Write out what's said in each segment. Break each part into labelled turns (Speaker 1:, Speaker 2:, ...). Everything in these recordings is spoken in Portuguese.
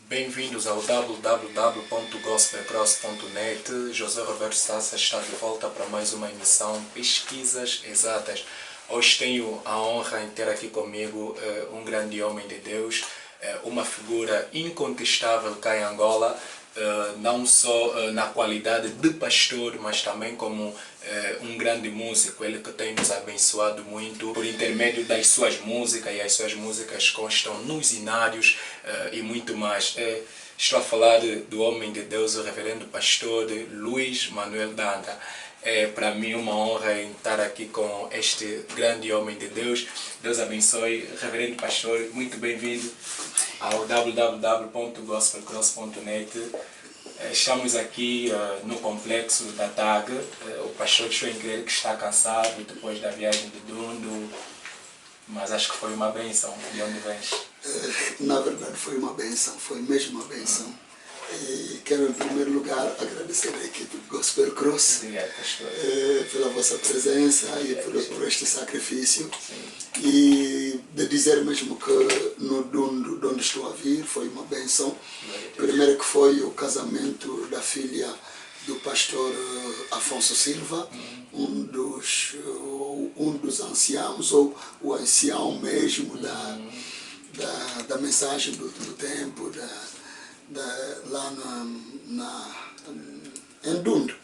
Speaker 1: Bem-vindos ao www.gospelcross.net. José Roberto Sassa está de volta para mais uma emissão Pesquisas Exatas. Hoje tenho a honra em ter aqui comigo um grande homem de Deus, uma figura incontestável cá em Angola, não só na qualidade de pastor, mas também como um grande músico. Ele que tem nos abençoado muito por intermédio das suas músicas, e as suas músicas constam nos inários e muito mais. Estou a falar do homem de Deus, o reverendo pastor Luiz Manuel Danda. É para mim uma honra em estar aqui com este grande homem de Deus. Deus abençoe. Reverendo pastor, muito bem-vindo ao www.gospelcross.net. Estamos aqui no complexo da TAG. O pastor deixou em crer que está cansado depois da viagem de Dundo, mas acho que foi uma bênção. De onde vens?
Speaker 2: Na verdade foi uma bênção, foi mesmo uma bênção. E quero em primeiro lugar agradecer a equipe do Gospel Cross.
Speaker 1: Obrigado, pastor.
Speaker 2: Pela vossa presença e por este sacrifício.
Speaker 1: Sim.
Speaker 2: E de dizer mesmo que no Dundo, de onde estou a vir, foi uma bênção. Primeiro que foi o casamento da filha do pastor Afonso Silva, um dos anciãos, ou o ancião mesmo da mensagem do tempo, lá em Dundo,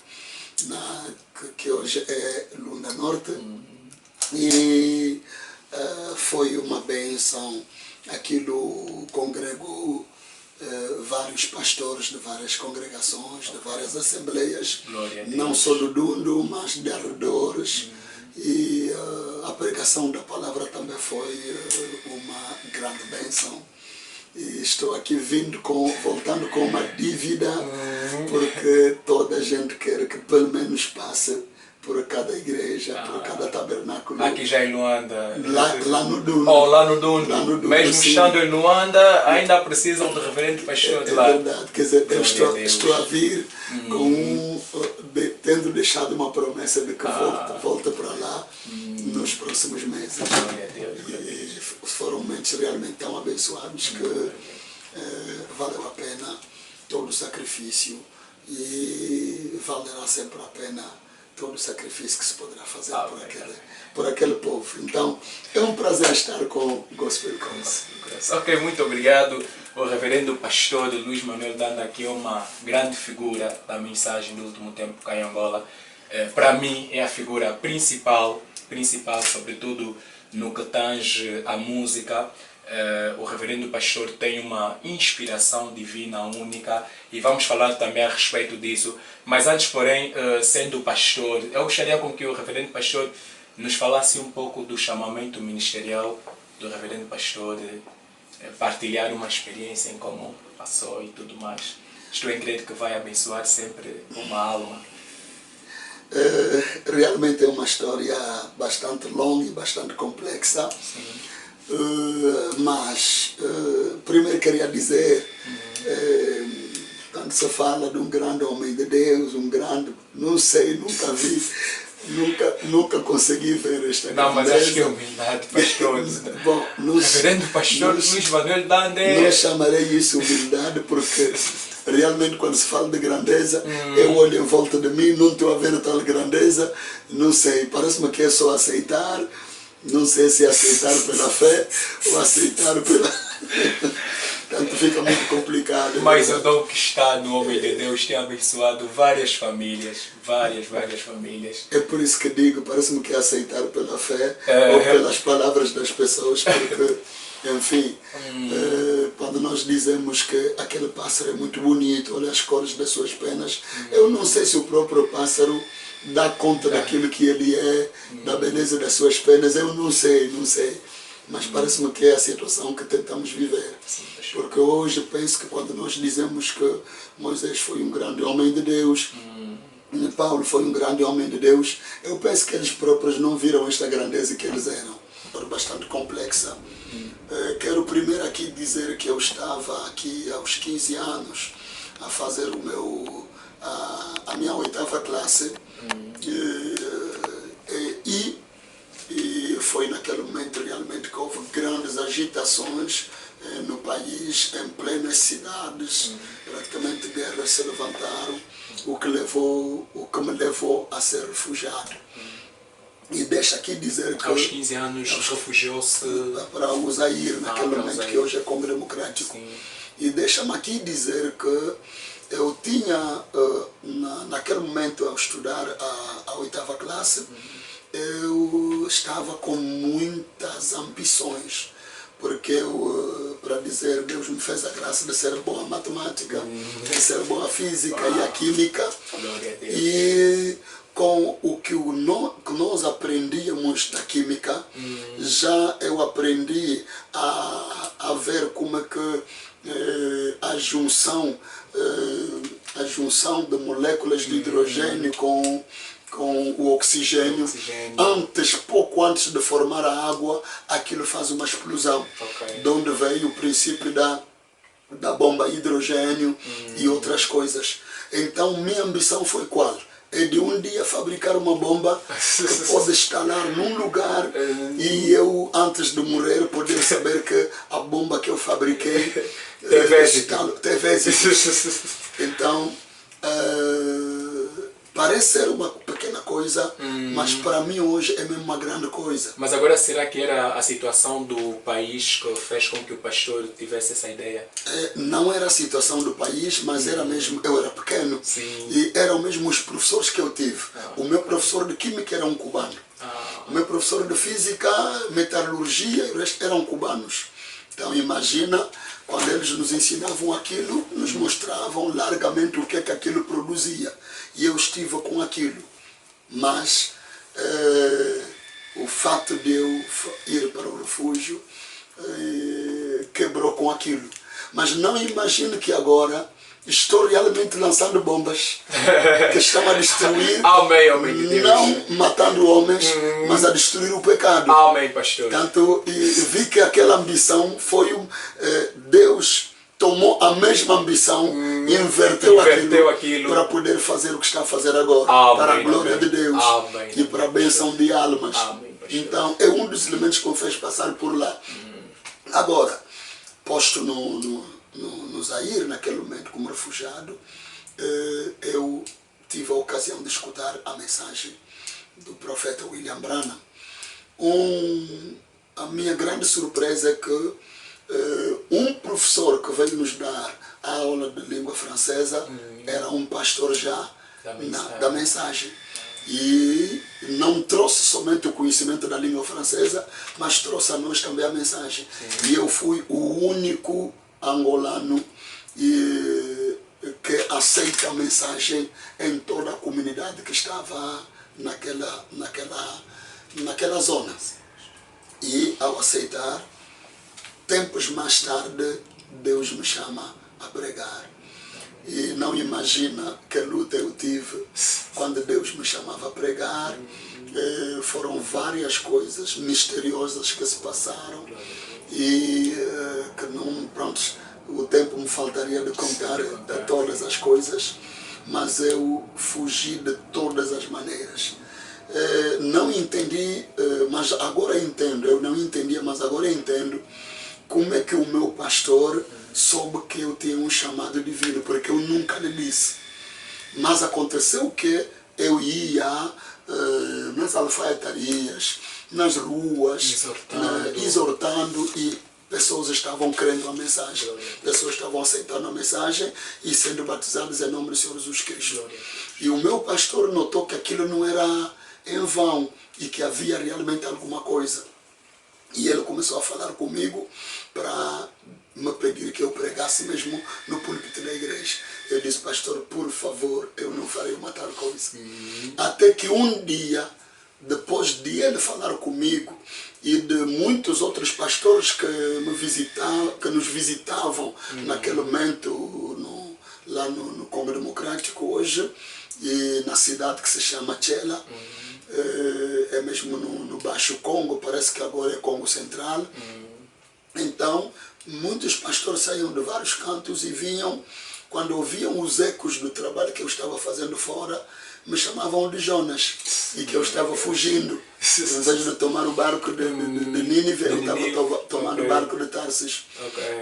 Speaker 2: que hoje é Lunda Norte. E foi uma bênção. Aquilo congregou vários pastores de várias congregações, de várias assembleias, não só do Dundo, mas de arredores. E a pregação da palavra também foi uma grande bênção. E estou aqui voltando com uma dívida, porque toda a gente quer que pelo menos passe por cada igreja, por cada tabernáculo.
Speaker 1: Aqui já em Luanda.
Speaker 2: Lá no Dundo.
Speaker 1: Oh, lá no Dundo. Mesmo
Speaker 2: sim.
Speaker 1: estando em Luanda, ainda precisam de reverendo pastor de lá.
Speaker 2: É verdade, quer dizer, eu estou a vir tendo deixado uma promessa de que volta para lá nos próximos meses.
Speaker 1: Glória a Deus.
Speaker 2: E foram momentos realmente tão abençoados que valeu a pena todo o sacrifício, e valerá sempre a pena todo o sacrifício que se poderá fazer por aquele povo. Então, é um prazer estar com o Gospel Cross.
Speaker 1: Ok, muito obrigado. O reverendo pastor Luiz Manuel Danda aqui é uma grande figura da mensagem do último tempo cá em Angola. Para mim é a figura principal, sobretudo no que tange a música. O reverendo pastor tem uma inspiração divina única, e vamos falar também a respeito disso. Mas antes, porém, sendo pastor, eu gostaria com que o reverendo pastor nos falasse um pouco do chamamento ministerial do reverendo pastor, partilhar uma experiência em como passou e tudo mais. Estou em crer que vai abençoar sempre uma alma.
Speaker 2: Realmente é uma história bastante longa e bastante complexa.
Speaker 1: Sim.
Speaker 2: Mas primeiro queria dizer, quando se fala de um grande homem de Deus, não sei, nunca vi, nunca consegui ver esta grandeza.
Speaker 1: Não, mas acho que é humildade, pastor.
Speaker 2: Bom,
Speaker 1: reverendo pastor Luiz Manuel Danda.
Speaker 2: Não chamarei isso humildade, porque realmente quando se fala de grandeza, eu olho em volta de mim, não estou a ver tal grandeza, não sei, parece-me que é só aceitar. Não sei se aceitar pela fé ou aceitar pela... Tanto fica muito complicado.
Speaker 1: Mas o dom que está no homem de Deus tem abençoado várias famílias, várias famílias.
Speaker 2: É por isso que digo, parece-me que é aceitar pela fé ou pelas palavras das pessoas, porque, enfim, quando nós dizemos que aquele pássaro é muito bonito, olha as cores das suas penas, eu não sei se o próprio pássaro dá conta daquilo que ele é, da beleza das suas penas, eu não sei. Mas parece-me que é a situação que tentamos viver. Porque hoje penso que quando nós dizemos que Moisés foi um grande homem de Deus, Paulo foi um grande homem de Deus, eu penso que eles próprios não viram esta grandeza que eles eram. Foi bastante complexa. Quero primeiro aqui dizer que eu estava aqui aos 15 anos a fazer a minha 8ª classe, e foi naquele momento realmente que houve grandes agitações no país, em plenas cidades, praticamente guerras se levantaram, o que me levou a ser refugiado. E deixa aqui dizer que...
Speaker 1: Aos 15 anos refugiou-se...
Speaker 2: Para o Zaire, naquele momento que hoje é Congo Democrático.
Speaker 1: Sim.
Speaker 2: E deixa-me aqui dizer que eu tinha, naquele momento, ao estudar a 8ª classe, eu estava com muitas ambições. Porque para dizer, Deus me fez a graça de ser bom a matemática, de ser bom a física e a química. E com o que nós aprendíamos da química, já eu aprendi a ver como é que a junção de moléculas de hidrogênio com o oxigênio, pouco antes de formar a água, aquilo faz uma explosão. De onde veio o princípio da bomba hidrogênio e outras coisas. Então, minha ambição foi qual? É de um dia fabricar uma bomba que pode instalar num lugar e eu, antes de morrer, poder saber que a bomba que eu fabriquei teve êxito. Então, parece ser uma pequena coisa, mas para mim hoje é mesmo uma grande coisa.
Speaker 1: Mas agora será que era a situação do país que fez com que o pastor tivesse essa ideia?
Speaker 2: Não era a situação do país, mas era mesmo, eu era pequeno.
Speaker 1: Sim.
Speaker 2: E eram mesmo os professores que eu tive. O meu professor de química era um cubano. O meu professor de física, metalurgia, o resto eram cubanos. Então imagina, quando eles nos ensinavam aquilo, nos mostravam largamente o que é que aquilo produzia. E eu estive com aquilo. Mas o fato de eu ir para o refúgio quebrou com aquilo. Mas não imagino que agora estou realmente lançando bombas que estão a destruir,
Speaker 1: amém de Deus.
Speaker 2: Não matando homens, mas a destruir o pecado.
Speaker 1: Amém, pastor.
Speaker 2: Tanto, e vi que aquela ambição foi Deus tomou a mesma ambição e inverteu aquilo para poder fazer o que está a fazer agora. Amém, para a glória de Deus. Amém. E para a bênção de almas. Amém, então, é um dos elementos que me fez passar por lá. Agora, posto no Zaire, naquele momento como refugiado, eu tive a ocasião de escutar a mensagem do profeta William Branham. A minha grande surpresa é que um professor que veio nos dar a aula de língua francesa era um pastor já da mensagem. E não trouxe somente o conhecimento da língua francesa, mas trouxe a nós também a mensagem. Sim. E eu fui o único angolano que aceita a mensagem em toda a comunidade que estava naquela zona. E ao aceitar, tempos mais tarde, Deus me chama a pregar. E não imagina que luta eu tive quando Deus me chamava a pregar. Foram várias coisas misteriosas que se passaram e que não, pronto, o tempo me faltaria de contar todas as coisas, mas eu fugi de todas as maneiras. Não entendi, mas agora entendo. Eu não entendia, mas agora entendo como é que o meu pastor soube que eu tinha um chamado divino, porque eu nunca lhe disse. Mas aconteceu que eu ia nas alfaiatarias, nas ruas, exortando, e pessoas estavam crendo a mensagem, pessoas estavam aceitando a mensagem e sendo batizadas em nome do Senhor Jesus Cristo. E o meu pastor notou que aquilo não era em vão e que havia realmente alguma coisa. E ele começou a falar comigo para me pedir que eu pregasse mesmo no púlpito da igreja. Eu disse: pastor, por favor, eu não farei uma tal coisa. Até que um dia, depois de ele falar comigo e de muitos outros pastores que nos visitavam naquele momento lá no Congo Democrático hoje, e na cidade que se chama Tchela, é mesmo no Baixo Congo, parece que agora é Congo Central. Então, muitos pastores saíam de vários cantos e vinham quando ouviam os ecos do trabalho que eu estava fazendo fora, me chamavam de Jonas e que eu estava fugindo. Em vez de tomar o barco de Nínive, eu estava tomando o barco de Tarsis.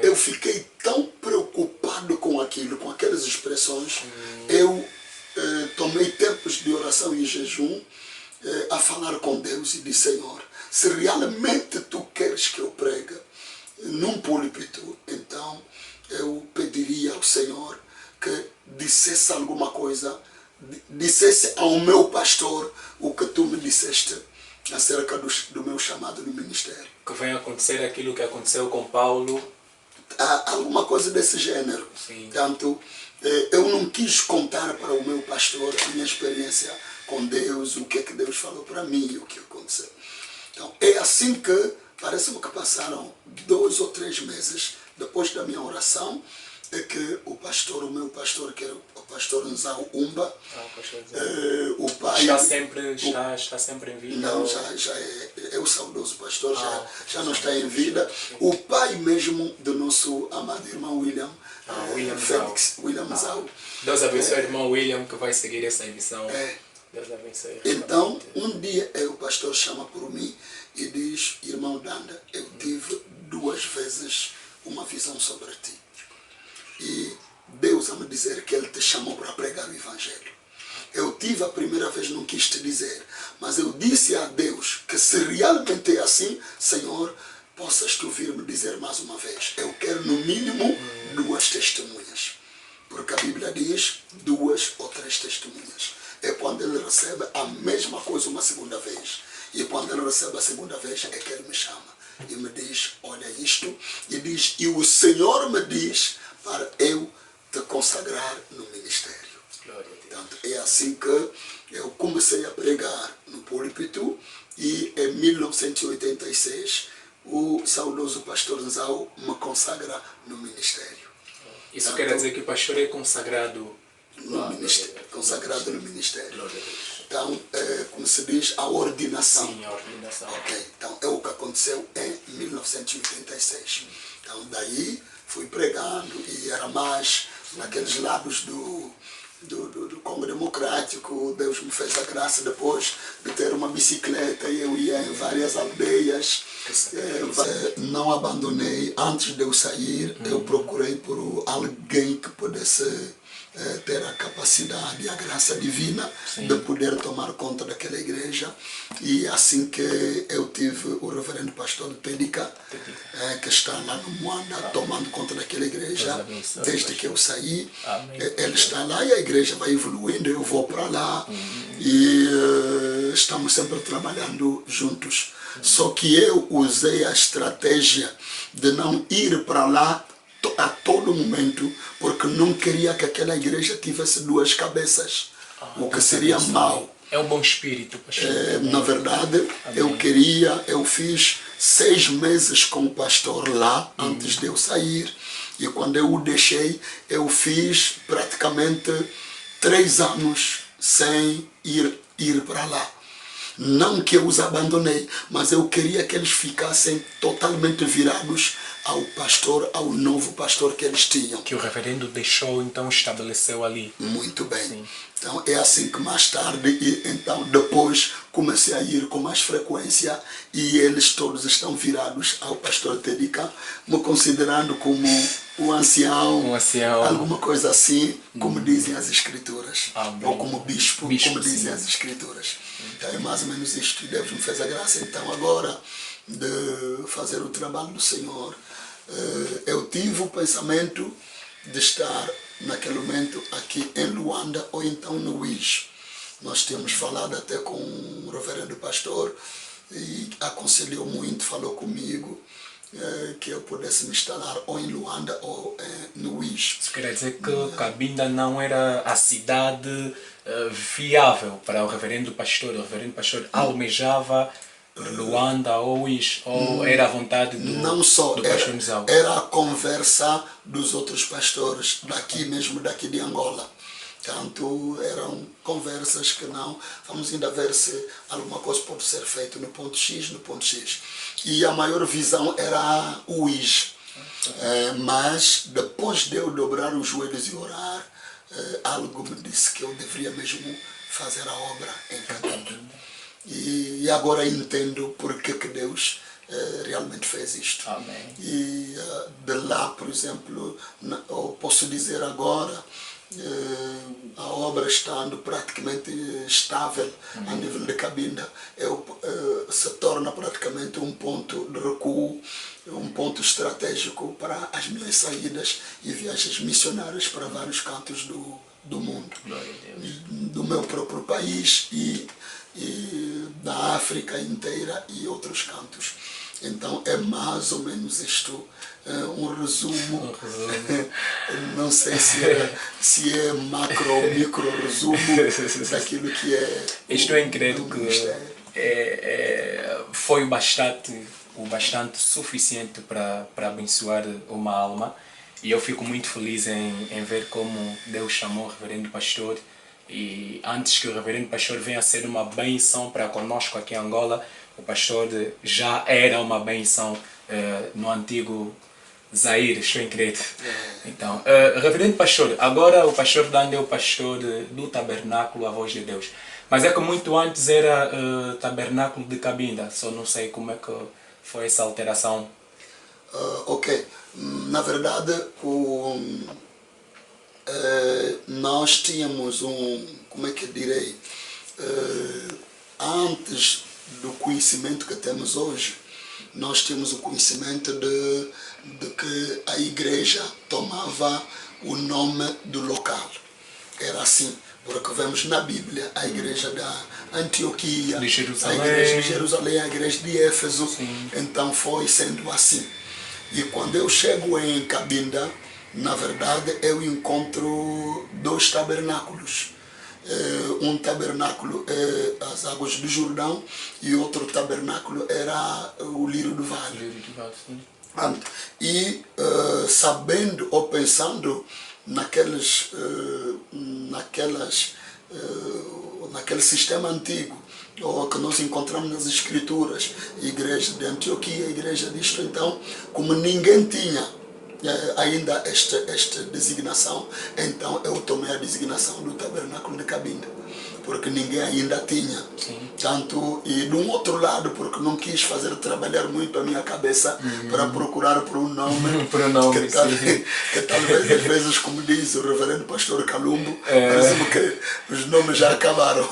Speaker 2: Eu fiquei tão preocupado com aquilo, com aquelas expressões. Eu tomei tempos de oração e jejum a falar com Deus e disse: Senhor, se realmente tu queres que eu pregue num púlpito, então eu pediria ao Senhor que dissesse alguma coisa, dissesse ao meu pastor o que tu me disseste acerca do meu chamado no ministério.
Speaker 1: Que venha acontecer aquilo que aconteceu com Paulo.
Speaker 2: Alguma coisa desse gênero.
Speaker 1: Sim.
Speaker 2: Portanto, eu não quis contar para o meu pastor a minha experiência com Deus, o que é que Deus falou para mim e o que aconteceu. Então, é assim que, parece-me que passaram 2 ou 3 meses depois da minha oração, é que o meu pastor, que era o pastor Nzau Umba, o pai...
Speaker 1: Está sempre em vida?
Speaker 2: Não, já é o saudoso pastor, já não está em vida. O pai mesmo do nosso amado irmão William, William Zau.
Speaker 1: Deus abençoe o irmão William, que vai seguir essa emissão. Deus abençoe.
Speaker 2: Então, um dia o pastor chama por mim e diz: irmão Danda, eu tive 2 vezes uma visão sobre ti. E Deus a me dizer que Ele te chamou para pregar o Evangelho. Eu tive a primeira vez, não quis te dizer, mas eu disse a Deus que se realmente é assim, Senhor, possas tu vir me dizer mais uma vez. Eu quero no mínimo 2 testemunhas. Porque a Bíblia diz 2 ou 3 testemunhas. É quando ele recebe a mesma coisa uma segunda vez. E quando ele recebe a segunda vez, é que ele me chama. E me diz: olha isto. E diz: e o Senhor me diz para eu te consagrar no ministério. Portanto, é assim que eu comecei a pregar no púlpito. E em 1986, o saudoso pastor Nzau me consagra no ministério.
Speaker 1: Isso quer dizer que o pastor é consagrado
Speaker 2: no ministério, consagrado no ministério. Então, como se diz, a ordenação.
Speaker 1: Sim, a ordenação.
Speaker 2: Ok, então é o que aconteceu em 1986. Então, daí fui pregando e era mais naqueles lados do Congo Democrático. Deus me fez a graça depois de ter uma bicicleta e eu ia em várias aldeias. Não abandonei. Antes de eu sair, eu procurei por alguém que pudesse ter a capacidade e a graça divina de poder tomar conta daquela igreja. E assim que eu tive o reverendo pastor Pédica, que está lá no Moanda, tomando conta daquela igreja, desde que eu saí. Ele está lá e a igreja vai evoluindo, eu vou para lá e estamos sempre trabalhando juntos. Só que eu usei a estratégia de não ir para lá a todo momento, porque não queria que aquela igreja tivesse 2 cabeças, o que seria mau.
Speaker 1: É um bom espírito, pastor.
Speaker 2: Na verdade, eu fiz 6 meses com o pastor lá, antes de eu sair, e quando eu o deixei, eu fiz praticamente 3 anos sem ir para lá. Não que eu os abandonei, mas eu queria que eles ficassem totalmente virados ao pastor, ao novo pastor que eles tinham.
Speaker 1: Que o reverendo deixou, então estabeleceu ali.
Speaker 2: Muito bem. Sim. Então é assim que mais tarde, e então depois comecei a ir com mais frequência e eles todos estão virados ao pastor Pédica, me considerando como um ancião, alguma coisa assim, como dizem as escrituras. Amém. Ou como bispo, como dizem as escrituras. Então é mais ou menos isto. Deus me fez a graça então agora de fazer o trabalho do Senhor. Eu tive o pensamento de estar naquele momento aqui em Luanda ou então no Wish. Nós tínhamos falado até com o reverendo pastor e aconselhou muito, falou comigo que eu pudesse me instalar ou em Luanda ou no Wish.
Speaker 1: Isso quer dizer que Cabinda não era a cidade viável para o reverendo pastor. O reverendo pastor almejava Luanda ou Wish, ou era a vontade do pastor Nzau?
Speaker 2: Era a conversa dos outros pastores daqui mesmo, daqui de Angola. Portanto, eram conversas que não, vamos ainda ver se alguma coisa pode ser feita no ponto X, no ponto X. E a maior visão era o Wish. Mas depois depois de eu dobrar os joelhos e orar, algo me disse que eu deveria mesmo fazer a obra em Cabinda. E agora entendo por que Deus realmente fez isto.
Speaker 1: Amém.
Speaker 2: E de lá, por exemplo, eu posso dizer agora, a obra estando praticamente estável a nível de Cabinda, se torna praticamente um ponto de recuo, um ponto estratégico para as minhas saídas e viagens missionárias para vários cantos do mundo, do meu próprio país e da África inteira e outros cantos. Então é mais ou menos isto, um resumo. Não sei se é macro ou micro resumo daquilo que é.
Speaker 1: Estou incrédulo que foi o bastante suficiente para abençoar uma alma. E eu fico muito feliz em ver como Deus chamou o reverendo pastor. E antes que o reverendo pastor venha a ser uma benção para conosco aqui em Angola, o pastor já era uma benção no antigo Zaire, estou incrédulo. Então, reverendo pastor, agora o pastor Dan é o pastor do tabernáculo A Voz de Deus. Mas é que muito antes era tabernáculo de Cabinda, só não sei como é que foi essa alteração.
Speaker 2: Ok, na verdade nós tínhamos como é que eu direi, antes do conhecimento que temos hoje, nós tínhamos o conhecimento de que a igreja tomava o nome do local. Era assim, porque vemos na Bíblia a igreja da Antioquia, a igreja de Jerusalém, a igreja de Éfeso. Sim. Então foi sendo assim. E quando eu chego em Cabinda, na verdade eu encontro dois tabernáculos. Um tabernáculo é as águas do Jordão e outro tabernáculo era o Lírio do Vale. E sabendo ou pensando naquele sistema antigo que nós encontramos nas Escrituras, igreja de Antioquia, igreja disto, então, como ninguém tinha ainda esta designação, então eu tomei a designação do tabernáculo de Cabinda, porque ninguém ainda tinha. Sim. Tanto, e de um outro lado, porque não quis trabalhar muito a minha cabeça para procurar por um nome, que talvez às vezes, como diz o reverendo pastor Calumbo, parece-me que os nomes já acabaram.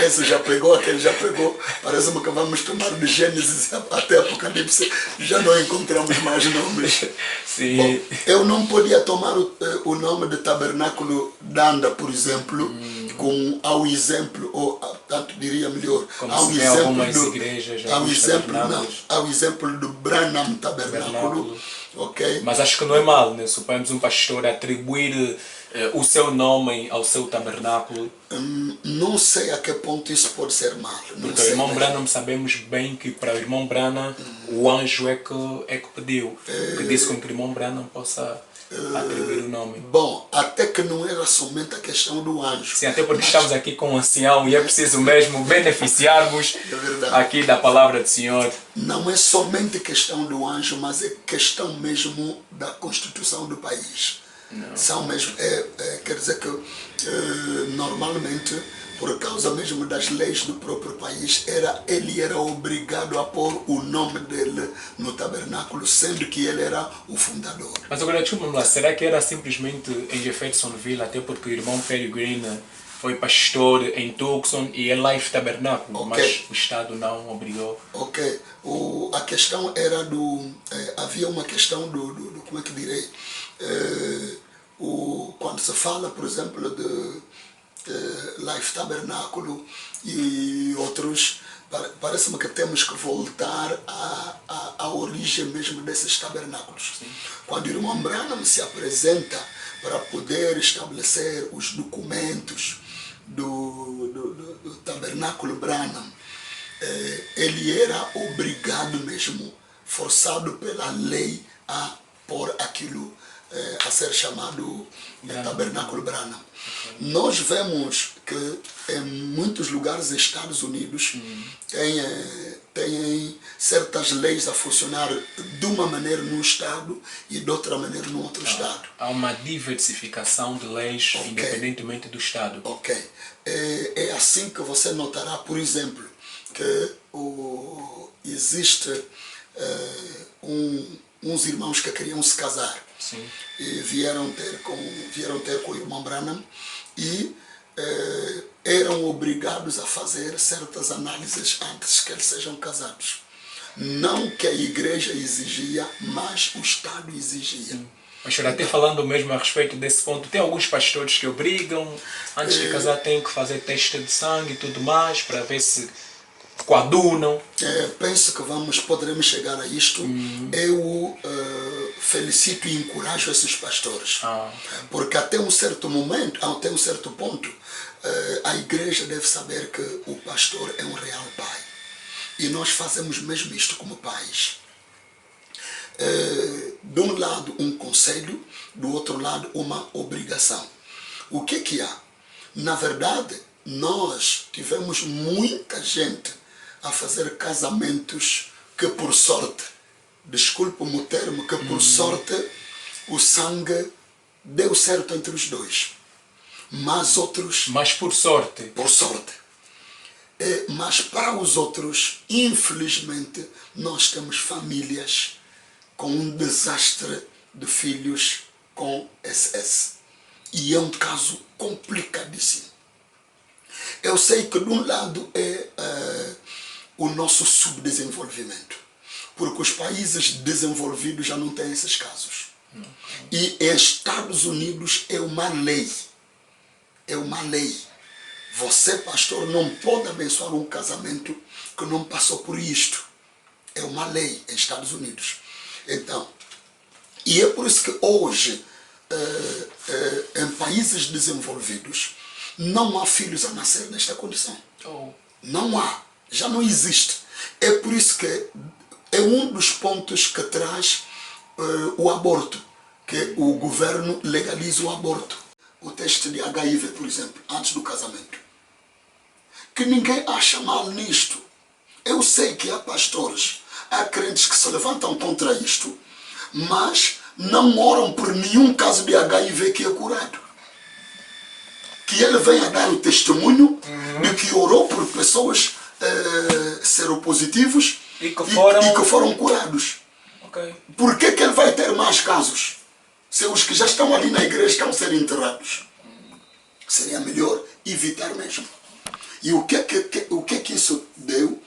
Speaker 2: Esse já pegou, aquele já pegou, parece-me que vamos tomar de Gênesis até Apocalipse, já não encontramos mais nomes.
Speaker 1: Sim.
Speaker 2: Bom, eu não podia tomar o nome de tabernáculo Danda, por exemplo, como ao exemplo, ou tanto diria melhor,
Speaker 1: como
Speaker 2: ao
Speaker 1: se
Speaker 2: exemplo
Speaker 1: algumas
Speaker 2: do,
Speaker 1: igrejas,
Speaker 2: ao exemplo, não, ao exemplo do Branham Tabernáculo. Okay?
Speaker 1: Mas acho que não é mal, né? Suponhamos um pastor atribuir o seu nome ao seu tabernáculo.
Speaker 2: Não sei a que ponto isso pode ser mal.
Speaker 1: Porque o irmão Branham sabemos bem que para o irmão Branham o anjo é que pediu, que disse com que o irmão Branham possa atribuir o nome.
Speaker 2: Bom, até que não era somente a questão do anjo.
Speaker 1: Sim, até porque estamos aqui com um ancião e é preciso mesmo beneficiarmos aqui da palavra do Senhor.
Speaker 2: Não é somente questão do anjo, mas é questão mesmo da constituição do país. Não. São mesmo, quer dizer que normalmente, por causa mesmo das leis do próprio país, ele era obrigado a pôr o nome dele no tabernáculo, sendo que ele era o fundador.
Speaker 1: Mas agora, desculpa-me lá, será que era simplesmente em Jeffersonville, até porque o irmão Peregrine foi pastor em Tucson e é Life Tabernáculo, okay, mas o Estado não obrigou?
Speaker 2: Ok, a questão era havia uma questão do como é que direi, quando se fala, por exemplo, de Life Tabernáculo e outros, parece-me que temos que voltar à origem mesmo desses tabernáculos. Sim. Quando o irmão Branham se apresenta para poder estabelecer os documentos do tabernáculo Branham, ele era obrigado mesmo, forçado pela lei, a pôr aquilo a ser chamado Tabernáculo Branham. Nós vemos que em muitos lugares dos Estados Unidos têm certas leis a funcionar de uma maneira num estado e de outra maneira no outro estado.
Speaker 1: Há uma diversificação de leis independentemente do estado.
Speaker 2: Ok. É assim que você notará, por exemplo, que existe uns irmãos que queriam se casar.
Speaker 1: Sim.
Speaker 2: E vieram ter com o irmão Branham e eram obrigados a fazer certas análises antes que eles sejam casados. Não que a igreja exigia, mas o Estado exigia.
Speaker 1: Sim. Pastor, até falando mesmo a respeito desse ponto, tem alguns pastores que obrigam, antes de casar tem que fazer teste de sangue e tudo mais, para ver se coadunam.
Speaker 2: Penso que poderemos chegar a isto. Eu felicito e encorajo esses pastores. Porque até um certo momento, até um certo ponto, a igreja deve saber que o pastor é um real pai. E nós fazemos mesmo isto como pais. De um lado um conselho, do outro lado uma obrigação. O que há? Na verdade, nós tivemos muita gente a fazer casamentos que por sorte, desculpe-me o termo, que por sorte o sangue deu certo entre os dois. Mas outros...
Speaker 1: Mas por sorte.
Speaker 2: Por sorte. Mas para os outros, infelizmente, nós temos famílias com um desastre de filhos com SS. E é um caso complicadíssimo. Eu sei que de um lado é o nosso subdesenvolvimento, porque os países desenvolvidos já não têm esses casos. E em Estados Unidos é uma lei. É uma lei. Você, pastor, não pode abençoar um casamento que não passou por isto. É uma lei em Estados Unidos. Então, e é por isso que hoje, em países desenvolvidos, não há filhos a nascer nesta condição. Não há. Já não existe. É por isso que é um dos pontos que traz o aborto, que o governo legaliza o aborto. O teste de HIV, por exemplo, antes do casamento. Que ninguém acha mal nisto. Eu sei que há pastores, há crentes que se levantam contra isto, mas não oram por nenhum caso de HIV que é curado. Que ele venha dar o testemunho de que orou por pessoas seropositivos e que foram curados. Por que ele vai ter mais casos? Se os que já estão ali na igreja estão a ser enterrados. Seria melhor evitar mesmo. E o que que isso deu?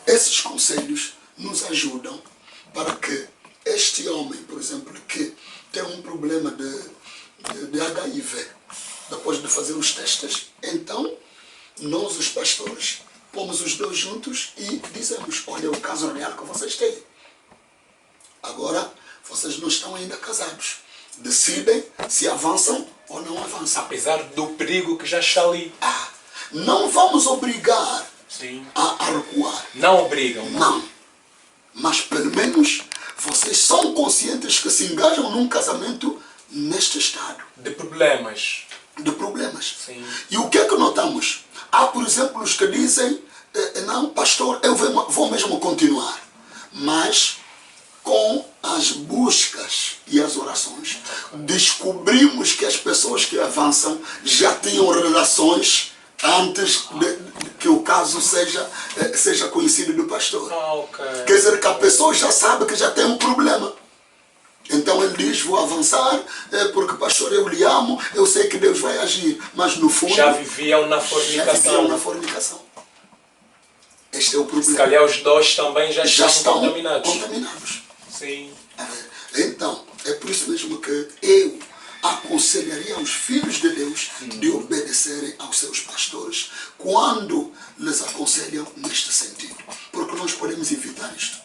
Speaker 2: Esses conselhos nos ajudam para que este homem, por exemplo, que tem um problema de HIV, depois de fazer os testes, então nós, os pastores, pomos os dois juntos e dizemos: olha, o caso real que vocês têm. Agora, vocês não estão ainda casados. Decidem se avançam ou não avançam.
Speaker 1: Apesar do perigo que já está ali.
Speaker 2: Não vamos obrigar
Speaker 1: Sim.
Speaker 2: a recuar.
Speaker 1: Não obrigam.
Speaker 2: Não. Mas pelo menos vocês são conscientes que se engajam num casamento neste estado.
Speaker 1: De problemas.
Speaker 2: De problemas.
Speaker 1: Sim.
Speaker 2: E o que é que notamos? Há, por exemplo, os que dizem: não, pastor, eu vou mesmo continuar. Mas com as buscas e as orações, descobrimos que as pessoas que avançam já tinham relações antes de que o caso seja conhecido do pastor. Quer dizer que a pessoa já sabe que já tem um problema. Então ele diz: vou avançar, porque pastor, eu lhe amo, eu sei que Deus vai agir. Mas no fundo
Speaker 1: já viviam na
Speaker 2: fornicação. Este é o problema.
Speaker 1: Se calhar os dois também já estão contaminados. Sim.
Speaker 2: Então, é por isso mesmo que eu aconselharia aos filhos de Deus de obedecerem aos seus pastores quando lhes aconselham neste sentido. Porque nós podemos evitar isto.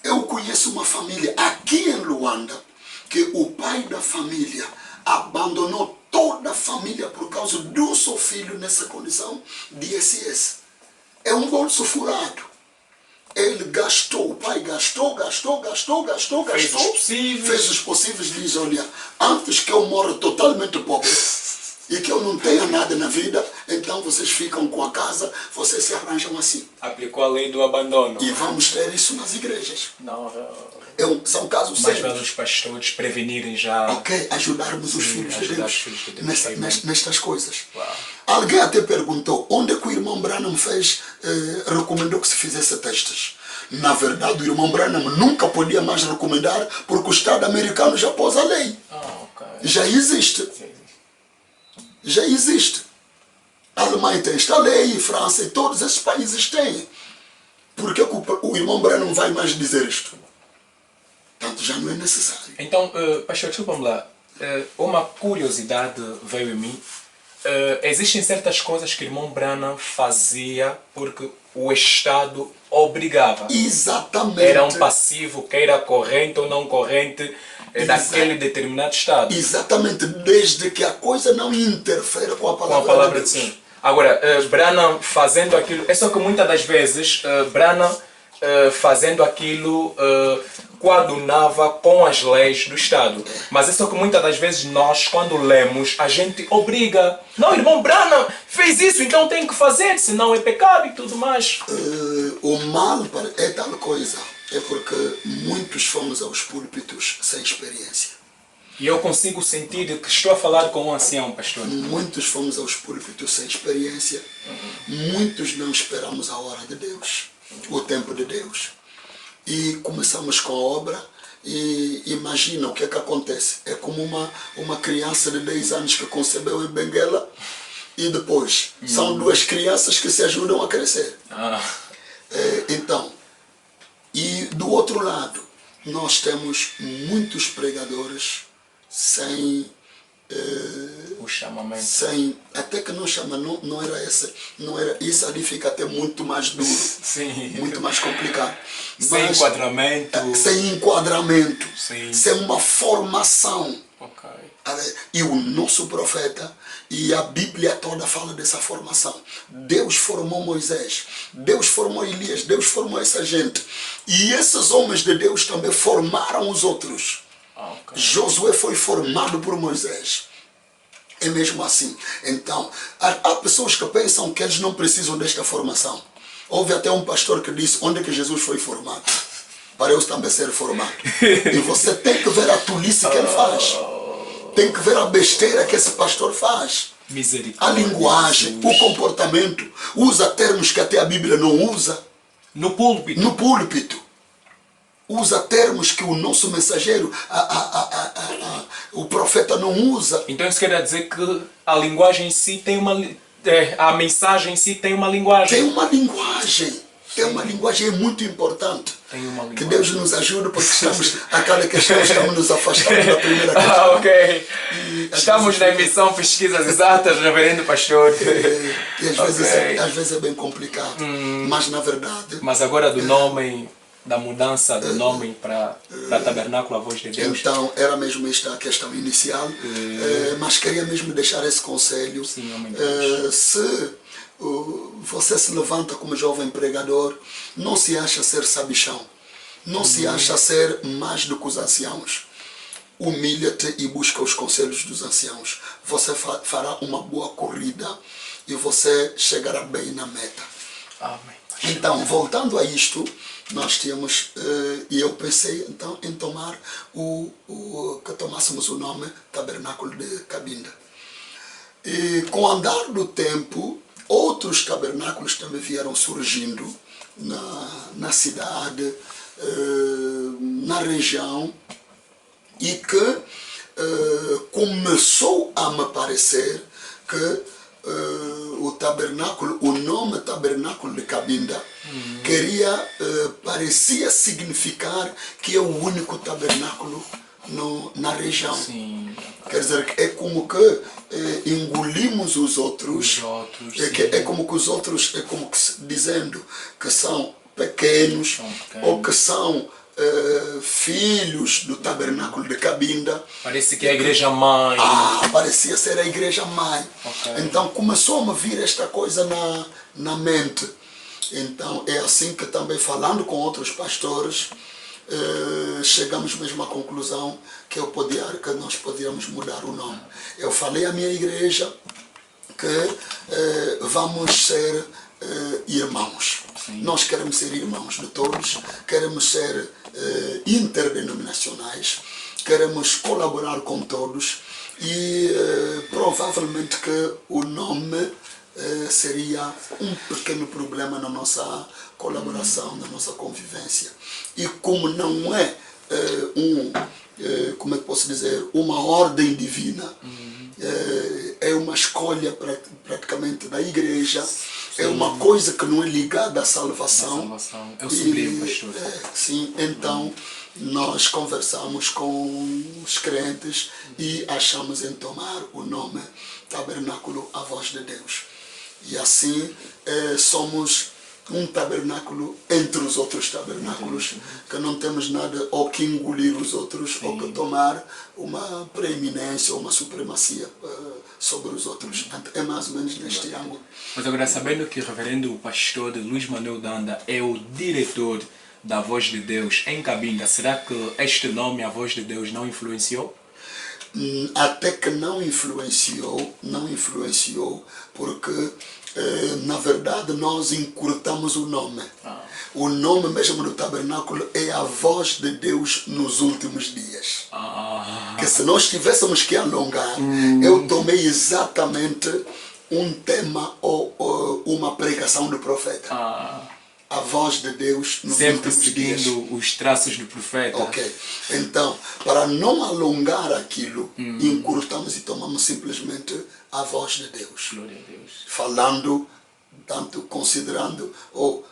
Speaker 2: Eu conheço uma família aqui em Luanda que o pai da família abandonou toda a família por causa do seu filho nessa condição de SS. É um bolso furado. ele gastou, o pai gastou.
Speaker 1: Fez os possíveis.
Speaker 2: Fez os possíveis, diz, olha, antes que eu morra totalmente pobre e que eu não tenha nada na vida, então vocês ficam com a casa, vocês se arranjam assim.
Speaker 1: Aplicou a lei do abandono.
Speaker 2: E vamos ter isso nas igrejas.
Speaker 1: Não,
Speaker 2: São casos
Speaker 1: mais
Speaker 2: sérios.
Speaker 1: vale os pastores prevenirem já.
Speaker 2: Ok, ajudarmos os filhos de
Speaker 1: ajudar
Speaker 2: Deus,
Speaker 1: os filhos de Deus.
Speaker 2: nestas coisas.
Speaker 1: Uau.
Speaker 2: Alguém até perguntou onde é que o irmão Branham recomendou que se fizesse testes. Na verdade, o irmão Branham nunca podia mais recomendar porque o Estado americano já pôs a lei.
Speaker 1: Okay.
Speaker 2: Já existe. Já existe. A Alemanha tem esta lei, França e todos esses países têm. Por que o irmão Branham não vai mais dizer isto? Portanto, já não é necessário.
Speaker 1: Então, pastor, desculpa-me lá. Uma curiosidade veio em mim. Existem certas coisas que o irmão Branham fazia porque o Estado obrigava.
Speaker 2: Exatamente.
Speaker 1: Era um passivo, queira corrente ou não corrente, daquele determinado Estado.
Speaker 2: Exatamente, desde que a coisa não interfere com a palavra, de Deus.
Speaker 1: Sim. Agora, Branham fazendo aquilo, é só que muitas das vezes Branham fazendo aquilo coadunava com as leis do Estado. Mas é só que muitas das vezes nós, quando lemos, a gente obriga. Não, irmão Branham fez isso, então tem que fazer, senão é pecado e tudo mais.
Speaker 2: O mal é tal coisa. É porque muitos fomos aos púlpitos sem experiência.
Speaker 1: E eu consigo sentir que estou a falar com um ancião, pastor.
Speaker 2: Muitos fomos aos púlpitos sem experiência. Muitos não esperamos a hora de Deus, o tempo de Deus. E começamos com a obra e imagina o que é que acontece. É como uma criança de 10 anos que concebeu em Benguela e depois são duas crianças que se ajudam a crescer. Então, e do outro lado, nós temos muitos pregadores sem
Speaker 1: o chamamento.
Speaker 2: Até que não chama, não era isso ali fica até muito mais duro.
Speaker 1: Sim.
Speaker 2: Muito mais complicado.
Speaker 1: Sem enquadramento.
Speaker 2: Sem enquadramento.
Speaker 1: Sim.
Speaker 2: Sem uma formação.
Speaker 1: Okay.
Speaker 2: E o nosso profeta e a Bíblia toda fala dessa formação. Deus formou Moisés, Deus formou Elias, Deus formou essa gente. E esses homens de Deus também formaram os outros. Okay. Josué foi formado por Moisés. É mesmo assim. Então, há pessoas que pensam que eles não precisam desta formação. Houve até um pastor que disse onde é que Jesus foi formado. Para eu também ser formado. E você tem que ver a tolice que ele faz. Tem que ver a besteira que esse pastor faz. A linguagem, o comportamento. Usa termos que até a Bíblia não usa.
Speaker 1: No púlpito.
Speaker 2: No púlpito. Usa termos que o nosso mensageiro, o profeta não usa.
Speaker 1: Então isso quer dizer que a linguagem em si tem uma... a mensagem em si tem uma linguagem.
Speaker 2: Tem uma linguagem. Tem uma linguagem muito importante.
Speaker 1: Tem uma linguagem.
Speaker 2: Que Deus nos ajude porque aquela questão estamos nos afastando da primeira questão.
Speaker 1: Ok. Estamos na emissão Pesquisas Exatas, reverendo pastor.
Speaker 2: E às vezes é bem complicado. Mas na verdade...
Speaker 1: Mas agora do nome... Da mudança do nome para Tabernáculo, a Voz de Deus.
Speaker 2: Então, era mesmo esta a questão inicial, mas queria mesmo deixar esse conselho.
Speaker 1: Sim,
Speaker 2: se você se levanta como jovem pregador, não se acha ser sabichão, não se acha ser mais do que os anciãos. Humilha-te e busca os conselhos dos anciãos. Você fará uma boa corrida e você chegará bem na meta.
Speaker 1: Amém.
Speaker 2: Então, voltando a isto, nós tínhamos, e eu pensei então em tomar que tomássemos o nome Tabernáculo de Cabinda. E com o andar do tempo, outros tabernáculos também vieram surgindo na cidade, na região, e que começou a me parecer que o nome Tabernáculo de Cabinda parecia significar que é o único tabernáculo na região.
Speaker 1: Sim.
Speaker 2: Quer dizer, é como que engolimos os outros. É como que os outros, é como que dizendo que são pequenos. Ou que são filhos do Tabernáculo de Cabinda.
Speaker 1: Parece que é a igreja mãe.
Speaker 2: Parecia ser a igreja mãe.
Speaker 1: Okay.
Speaker 2: Então começou a me vir esta coisa na mente. Então é assim que também, falando com outros pastores, chegamos mesmo à conclusão que nós podíamos mudar o nome. Eu falei à minha igreja que vamos ser irmãos. Sim. Nós queremos ser irmãos de todos, queremos ser interdenominacionais, queremos colaborar com todos e provavelmente que o nome seria um pequeno problema na nossa colaboração, na nossa convivência. E como não é como é que posso dizer, uma ordem divina, é uma escolha praticamente da igreja. Sim. É uma coisa que não é ligada à salvação.
Speaker 1: É o sublime, pastor.
Speaker 2: Sim, então nós conversamos com os crentes e achamos em tomar o nome Tabernáculo à Voz de Deus. E assim somos um tabernáculo entre os outros tabernáculos, que não temos nada ou que engolir os outros, sim, ou que tomar uma preeminência ou uma supremacia sobre os outros. Portanto, é mais ou menos neste ângulo.
Speaker 1: Mas agora, sabendo que o reverendo pastor Luís Manuel Danda é o diretor da Voz de Deus em Cabinda, será que este nome, a Voz de Deus, não influenciou?
Speaker 2: Até que não influenciou, porque na verdade nós encurtamos o nome. O nome mesmo do tabernáculo é a Voz de Deus nos últimos dias. Que se nós tivéssemos que alongar, eu tomei exatamente um tema ou uma pregação do profeta. A Voz de Deus nos
Speaker 1: sempre
Speaker 2: últimos dias.
Speaker 1: Seguindo os traços do profeta.
Speaker 2: Ok. Então, para não alongar aquilo, encurtamos e tomamos simplesmente a Voz de Deus.
Speaker 1: Glória a Deus.
Speaker 2: Falando, tanto considerando, ou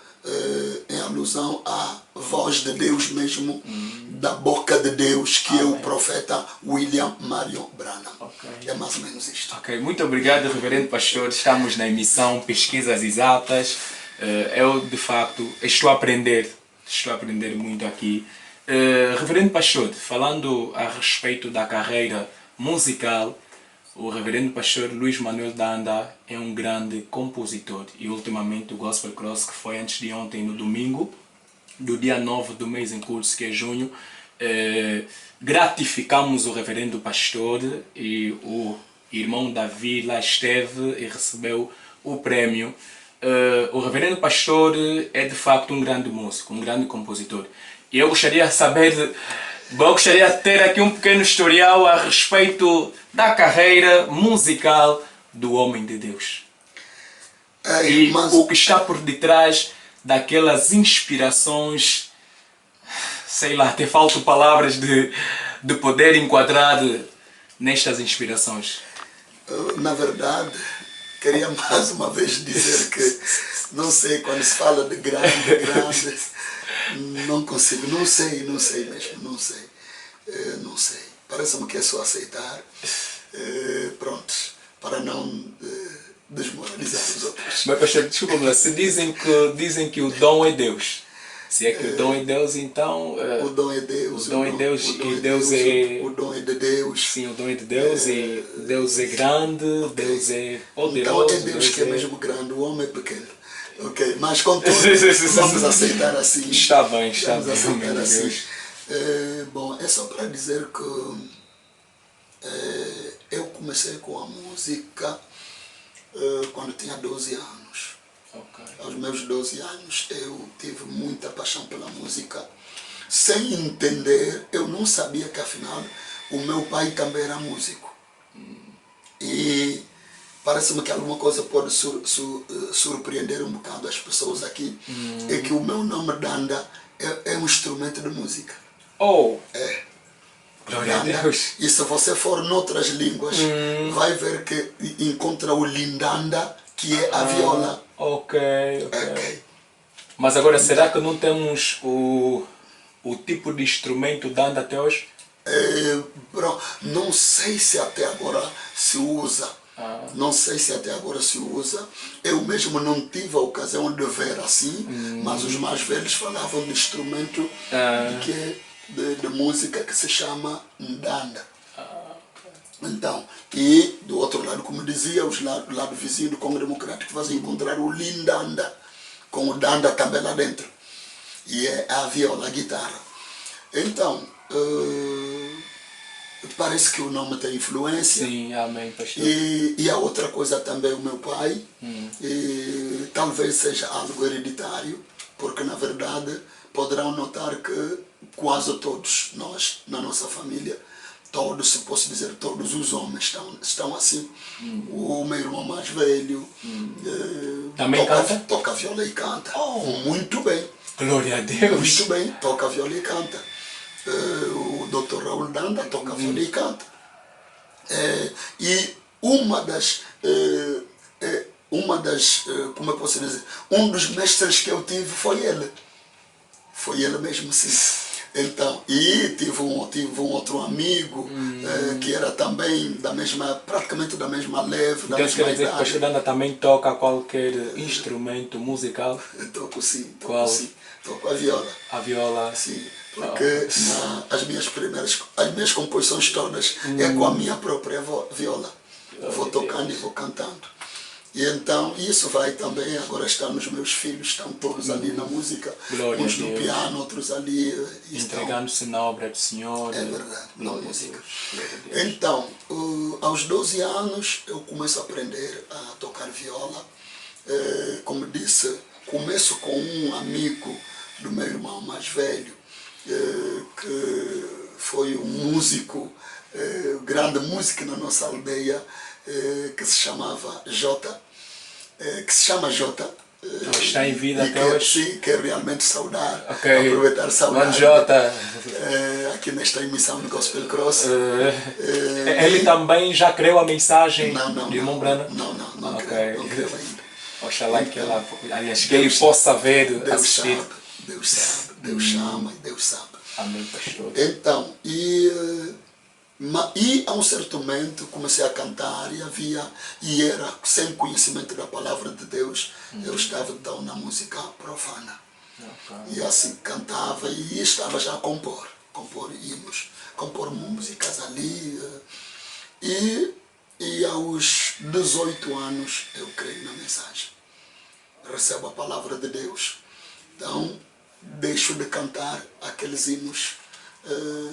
Speaker 2: em alusão à Voz de Deus mesmo, da boca de Deus, que é o profeta William Marion Branham. Okay. É mais ou menos isto.
Speaker 1: Ok, muito obrigado, reverendo pastor. Estamos na emissão Pesquisas Exatas. Eu, de facto, estou a aprender muito aqui. Reverendo pastor, falando a respeito da carreira musical, o reverendo pastor Luís Manuel Danda é um grande compositor. E ultimamente o Gospel Cross, que foi antes de ontem, no domingo, do dia 9 do mês em curso, que é junho, gratificamos o reverendo pastor e o irmão Davi lá esteve e recebeu o prêmio. O reverendo pastor é de facto um grande músico, um grande compositor. E eu gostaria de saber, gostaria de ter aqui um pequeno historial a respeito da carreira musical do homem de Deus. O que está por detrás daquelas inspirações, sei lá, até faltam palavras de poder enquadrar nestas inspirações.
Speaker 2: Na verdade, queria mais uma vez dizer que, não sei, quando se fala de grande, não consigo, não sei mesmo, não sei. Parece-me que é só aceitar, pronto, para não desmoralizar os outros.
Speaker 1: Mas pastor, desculpa-me lá, se dizem que o dom é Deus, se é que o dom é Deus, então...
Speaker 2: o dom é Deus.
Speaker 1: O dom é Deus e Deus é...
Speaker 2: O dom é de Deus.
Speaker 1: Sim, o dom é de Deus e Deus é grande, okay. Deus é poderoso.
Speaker 2: Então é Deus que é mesmo grande, o homem é pequeno. Ok, mas contudo, vamos aceitar assim.
Speaker 1: Está bem,
Speaker 2: vamos aceitar assim. Bom, é só para dizer que eu comecei com a música quando tinha 12 anos.
Speaker 1: Okay.
Speaker 2: Aos meus 12 anos eu tive muita paixão pela música. Sem entender, eu não sabia que afinal o meu pai também era músico. E parece-me que alguma coisa pode surpreender um bocado as pessoas aqui. É que o meu nome Danda é um instrumento de música.
Speaker 1: Oh!
Speaker 2: É.
Speaker 1: Glória a Deus.
Speaker 2: E se você for noutras línguas, vai ver que encontra o lindanda, que é a viola.
Speaker 1: Ok. Mas agora, será que não temos o tipo de instrumento Danda até hoje?
Speaker 2: Não sei se até agora se usa. Não sei se até agora se usa. Eu mesmo não tive a ocasião de ver assim, mas os mais velhos falavam de instrumento de música que se chama Ndanda. Então, e do outro lado, como dizia, o lado vizinho do Congo Democrático, vai encontrar o Lindanda, com o Danda também lá dentro. E é a viola, a guitarra. Então, parece que o nome tem influência.
Speaker 1: Sim, amém, pastor.
Speaker 2: E a outra coisa também, o meu pai, talvez seja algo hereditário, porque na verdade poderão notar que quase todos nós, na nossa família, todos, se posso dizer, todos os homens estão assim. O meu irmão mais velho
Speaker 1: também
Speaker 2: toca viola e canta.
Speaker 1: Oh.
Speaker 2: Muito bem.
Speaker 1: Glória a Deus.
Speaker 2: Muito bem, toca viola e canta. O Dr. Raul Danda toca viola e canta. E uma das, como eu posso dizer, um dos mestres que eu tive foi ele. Foi ele mesmo, sim. Então, e tive um outro amigo que era também praticamente da mesma leve, da mesma
Speaker 1: quer dizer que o pastor Danda também toca qualquer instrumento musical?
Speaker 2: Toco sim, toco a viola.
Speaker 1: A viola?
Speaker 2: Sim, porque as minhas composições todas é com a minha própria viola. Vou tocando e vou cantando. E então isso vai também, agora estão nos meus filhos, estão todos ali na música,
Speaker 1: Glória
Speaker 2: uns no piano, outros ali.
Speaker 1: Entregando-se na obra do Senhor.
Speaker 2: É verdade, na música. Então, aos 12 anos eu começo a aprender a tocar viola. Como disse, começo com um amigo do meu irmão mais velho, que foi um músico, grande músico na nossa aldeia, que se chamava Jota, que se chama Jota.
Speaker 1: Está em vida até hoje?
Speaker 2: Sim, quero realmente saudar,
Speaker 1: okay.
Speaker 2: aproveitar saudar.
Speaker 1: Mano Jota.
Speaker 2: Aqui nesta emissão do Gospel Cross.
Speaker 1: Ele também já criou a mensagem
Speaker 2: de
Speaker 1: irmão Brana?
Speaker 2: Não
Speaker 1: okay.
Speaker 2: Criou ainda.
Speaker 1: Oxalá que ele possa ver, assistir.
Speaker 2: Deus sabe, Deus chama e Deus sabe.
Speaker 1: Amém, pastor.
Speaker 2: Então, e a um certo momento comecei a cantar e era sem conhecimento da palavra de Deus. Eu estava então na música profana. E assim cantava e estava já a compor hinos, compor músicas ali. E aos 18 anos eu creio na mensagem. Recebo a palavra de Deus. Então deixo de cantar aqueles hinos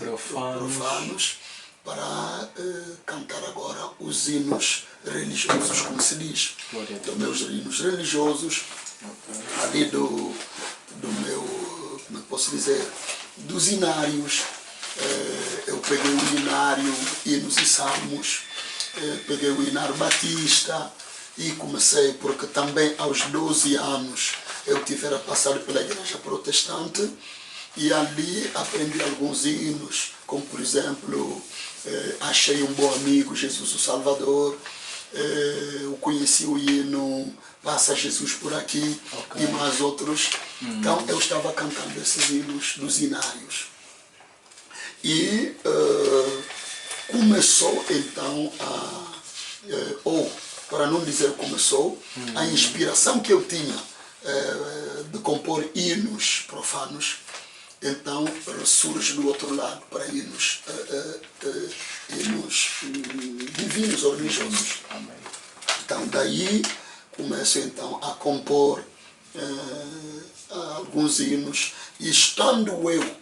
Speaker 2: profanos para cantar agora os hinos religiosos, como se diz. Então, meus hinos religiosos, ali do meu, como é que posso dizer, dos hinários. Eu peguei o hinário Hinos e Salmos, peguei o hinário Batista e comecei, porque também aos 12 anos eu tivera passado pela igreja protestante e ali aprendi alguns hinos, como por exemplo, Achei um Bom Amigo, Jesus o Salvador, eu conheci o hino Passa Jesus por Aqui, okay. E mais outros. Então eu estava cantando esses hinos dos hinários. E começou então ou para não dizer começou, a inspiração que eu tinha de compor hinos profanos, então ressurge do outro lado para hinos divinos ou religiosos. Então daí começo então a compor alguns hinos, e estando eu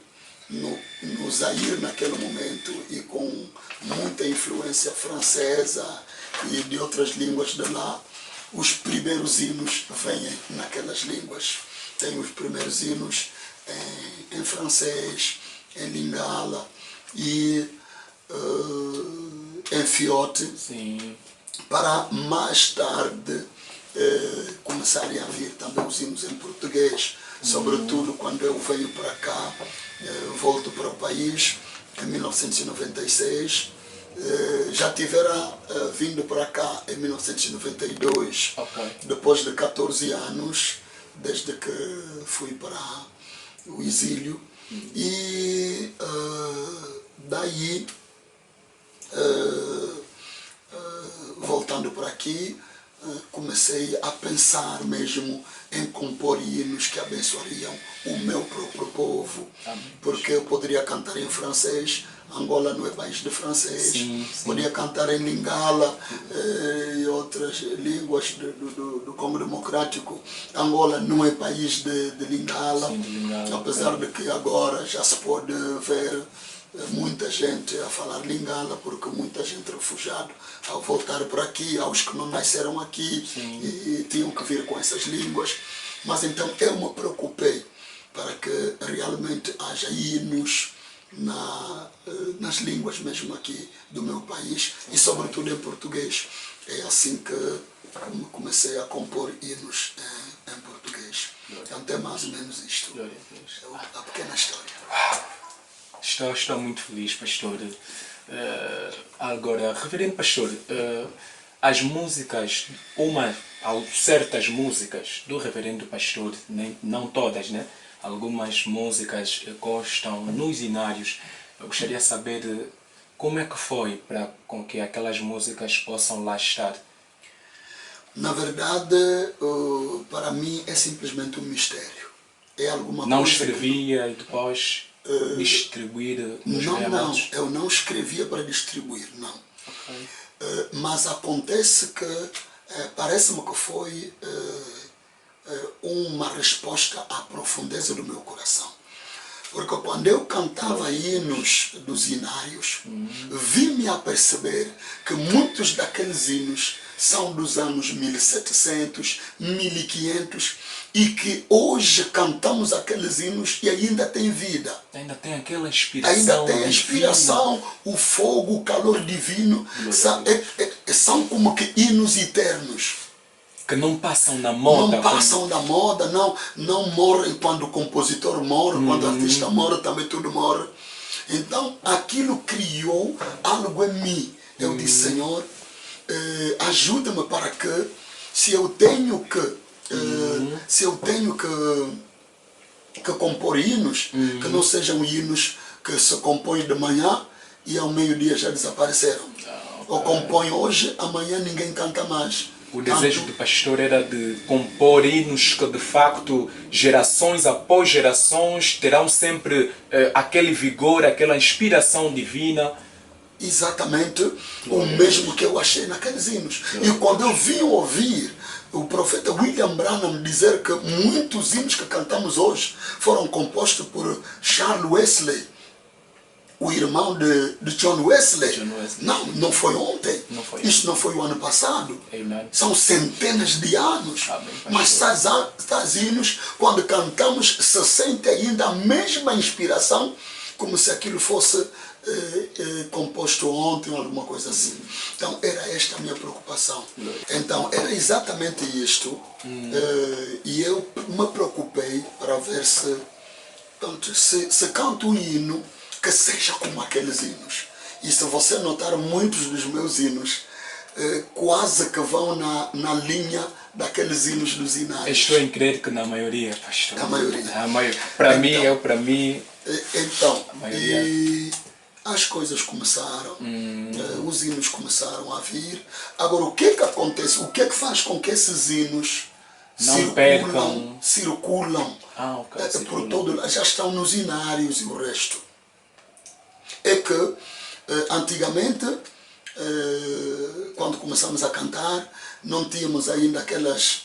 Speaker 2: no Zaire naquele momento e com muita influência francesa e de outras línguas de lá, os primeiros hinos vêm naquelas línguas. Tem os primeiros hinos em francês, em lingala e em fiote.
Speaker 1: Sim.
Speaker 2: Para mais tarde começarem a vir também os hinos em português, sobretudo quando eu venho para cá, volto para o país em 1996, já tivera vindo para cá em 1992, okay. Depois de 14 anos, desde que fui para o exílio, e daí, voltando para aqui, comecei a pensar mesmo em compor hinos que abençoariam o meu próprio povo, porque eu poderia cantar em francês, Angola não é país de francês.
Speaker 1: Sim.
Speaker 2: Podia cantar em Lingala e outras línguas do Congo Democrático. Angola não é país de Lingala,
Speaker 1: Sim, de Lingala,
Speaker 2: apesar de que agora já se pode ver muita gente a falar Lingala, porque muita gente refugiada ao voltar por aqui, aos que não nasceram aqui e tinham que vir com essas línguas. Mas então eu me preocupei para que realmente haja hinos nas línguas mesmo aqui do meu país e sobretudo em português. É assim que comecei a compor hinos em português. Então é mais ou menos isto. A pequena história.
Speaker 1: Estou muito feliz, pastor. Agora, reverendo pastor, as músicas, certas músicas do reverendo pastor, não todas, né? Algumas músicas constam nos hinários. Eu gostaria de saber como é que foi para com que aquelas músicas possam lá estar.
Speaker 2: Na verdade, para mim é simplesmente um mistério. É alguma
Speaker 1: não
Speaker 2: coisa
Speaker 1: escrevia e depois distribuir nos
Speaker 2: Não, eu não escrevia para distribuir, não.
Speaker 1: Okay.
Speaker 2: Mas acontece que parece-me que foi uma resposta à profundeza do meu coração. Porque quando eu cantava hinos dos hinários, vi-me a perceber que muitos daqueles hinos são dos anos 1700, 1500 e que hoje cantamos aqueles hinos e ainda tem vida.
Speaker 1: Ainda tem aquela inspiração.
Speaker 2: Ainda tem a inspiração, o fogo, o calor divino. São como que hinos eternos.
Speaker 1: Que não passam na moda.
Speaker 2: Não passam da moda, não morrem quando o compositor morre, quando o artista morre, também tudo morre. Então, aquilo criou algo em mim. Eu disse, Senhor, ajuda-me para que, se eu tenho que compor hinos, que não sejam hinos que se compõem de manhã e ao meio-dia já desapareceram. Ou compõem hoje, amanhã ninguém canta mais.
Speaker 1: O desejo do pastor era de compor hinos que, de facto, gerações após gerações terão sempre aquele vigor, aquela inspiração divina.
Speaker 2: Exatamente o mesmo que eu achei naqueles hinos. E quando eu vim ouvir o profeta William Branham dizer que muitos hinos que cantamos hoje foram compostos por Charles Wesley, o irmão de John Wesley. Não foi ontem. Isso não foi o ano passado.
Speaker 1: Amen.
Speaker 2: São centenas de anos.
Speaker 1: Amém,
Speaker 2: mas tais hinos, quando cantamos, se sente ainda a mesma inspiração, como se aquilo fosse composto ontem ou alguma coisa assim. Então era esta a minha preocupação. Então era exatamente isto. E eu me preocupei para ver se canto um hino que seja como aqueles hinos. E se você notar, muitos dos meus hinos quase que vão na linha daqueles hinos dos hinários.
Speaker 1: Estou em crer que na maioria, pastor.
Speaker 2: Na maioria.
Speaker 1: Para mim.
Speaker 2: Então, e as coisas começaram, os hinos começaram a vir. Agora, o que é que acontece? O que é que faz com que esses hinos circulam por todo, já estão nos hinários e o resto? É que antigamente, quando começamos a cantar, não tínhamos ainda aqueles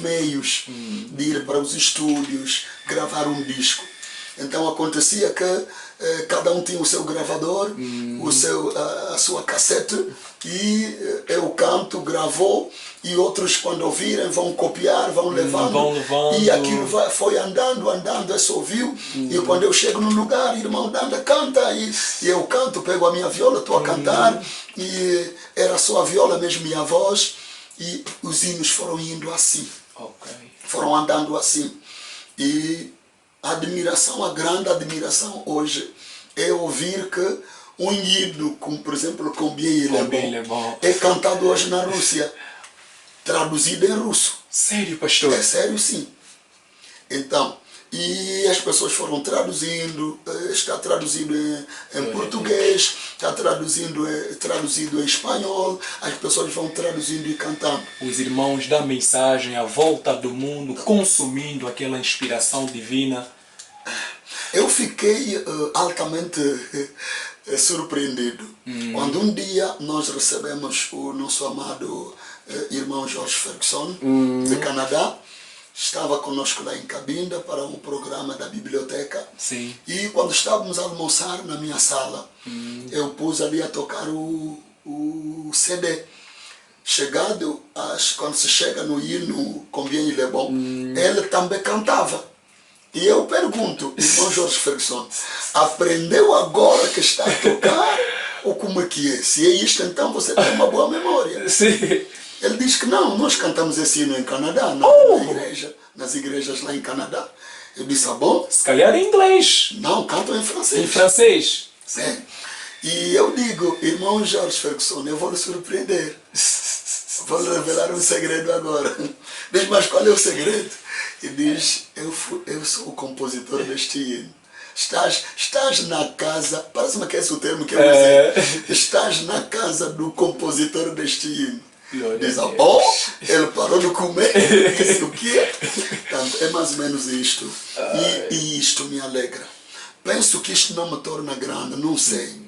Speaker 2: meios de ir para os estúdios, gravar um disco. Então acontecia que cada um tinha o seu gravador, a sua cassete, e eu canto, gravou, e outros quando ouvirem vão copiar, vão levando. E aquilo foi andando, esse ouviu, e quando eu chego no lugar, irmão Danda canta, e eu canto, pego a minha viola, estou a cantar, e era só a viola mesmo e a voz, e os hinos foram indo assim, foram andando assim. E a grande admiração hoje é ouvir que um hino, como por exemplo Combien il est bon, é cantado hoje na Rússia, traduzido em russo.
Speaker 1: Sério, pastor?
Speaker 2: É sério, sim. Então, e as pessoas foram traduzindo, está traduzido em português, está traduzido em espanhol, as pessoas vão traduzindo e cantando.
Speaker 1: Os irmãos da mensagem à volta do mundo, consumindo aquela inspiração divina.
Speaker 2: Eu fiquei altamente surpreendido quando um dia nós recebemos o nosso amado irmão Jorge Ferguson, de Canadá. Estava conosco lá em Cabinda para um programa da biblioteca.
Speaker 1: Sim.
Speaker 2: E quando estávamos a almoçar na minha sala, eu pus ali a tocar o CD. Quando se chega no hino Combien il est bon, ele também cantava. E eu pergunto, irmão Jorge Ferguson, aprendeu agora que está a tocar ou como é que é? Se é isto, então você tem uma boa memória.
Speaker 1: Sim.
Speaker 2: Ele diz que não, nós cantamos esse hino em Canadá, nas igrejas lá em Canadá. Eu disse, bom?
Speaker 1: Se calhar em inglês.
Speaker 2: Não, cantam em francês.
Speaker 1: Em francês?
Speaker 2: Sim. E eu digo, irmão Jorge Ferguson, eu vou lhe surpreender. Vou lhe revelar um segredo agora. Diz, mas qual é o segredo? E diz, eu sou o compositor deste hino. Estás na casa, parece-me que é esse o termo que eu usei. Estás na casa do compositor deste hino. Diz, bom, ele parou de comer, disse o quê? Portanto, é mais ou menos isto. E isto me alegra. Penso que isto não me torna grande, não sei.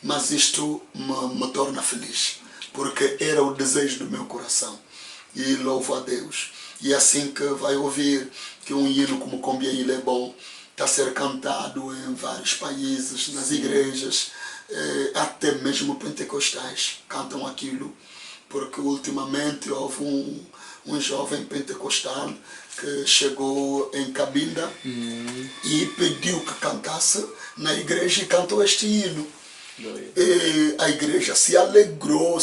Speaker 2: Mas isto me torna feliz. Porque era o desejo do meu coração. E louvo a Deus. E assim que vai ouvir que um hino como Combien il est bon está a ser cantado em vários países, nas igrejas, até mesmo pentecostais cantam aquilo. Porque ultimamente houve um jovem pentecostal que chegou em Cabinda e pediu que cantasse na igreja e cantou este hino. E a igreja se alegrou.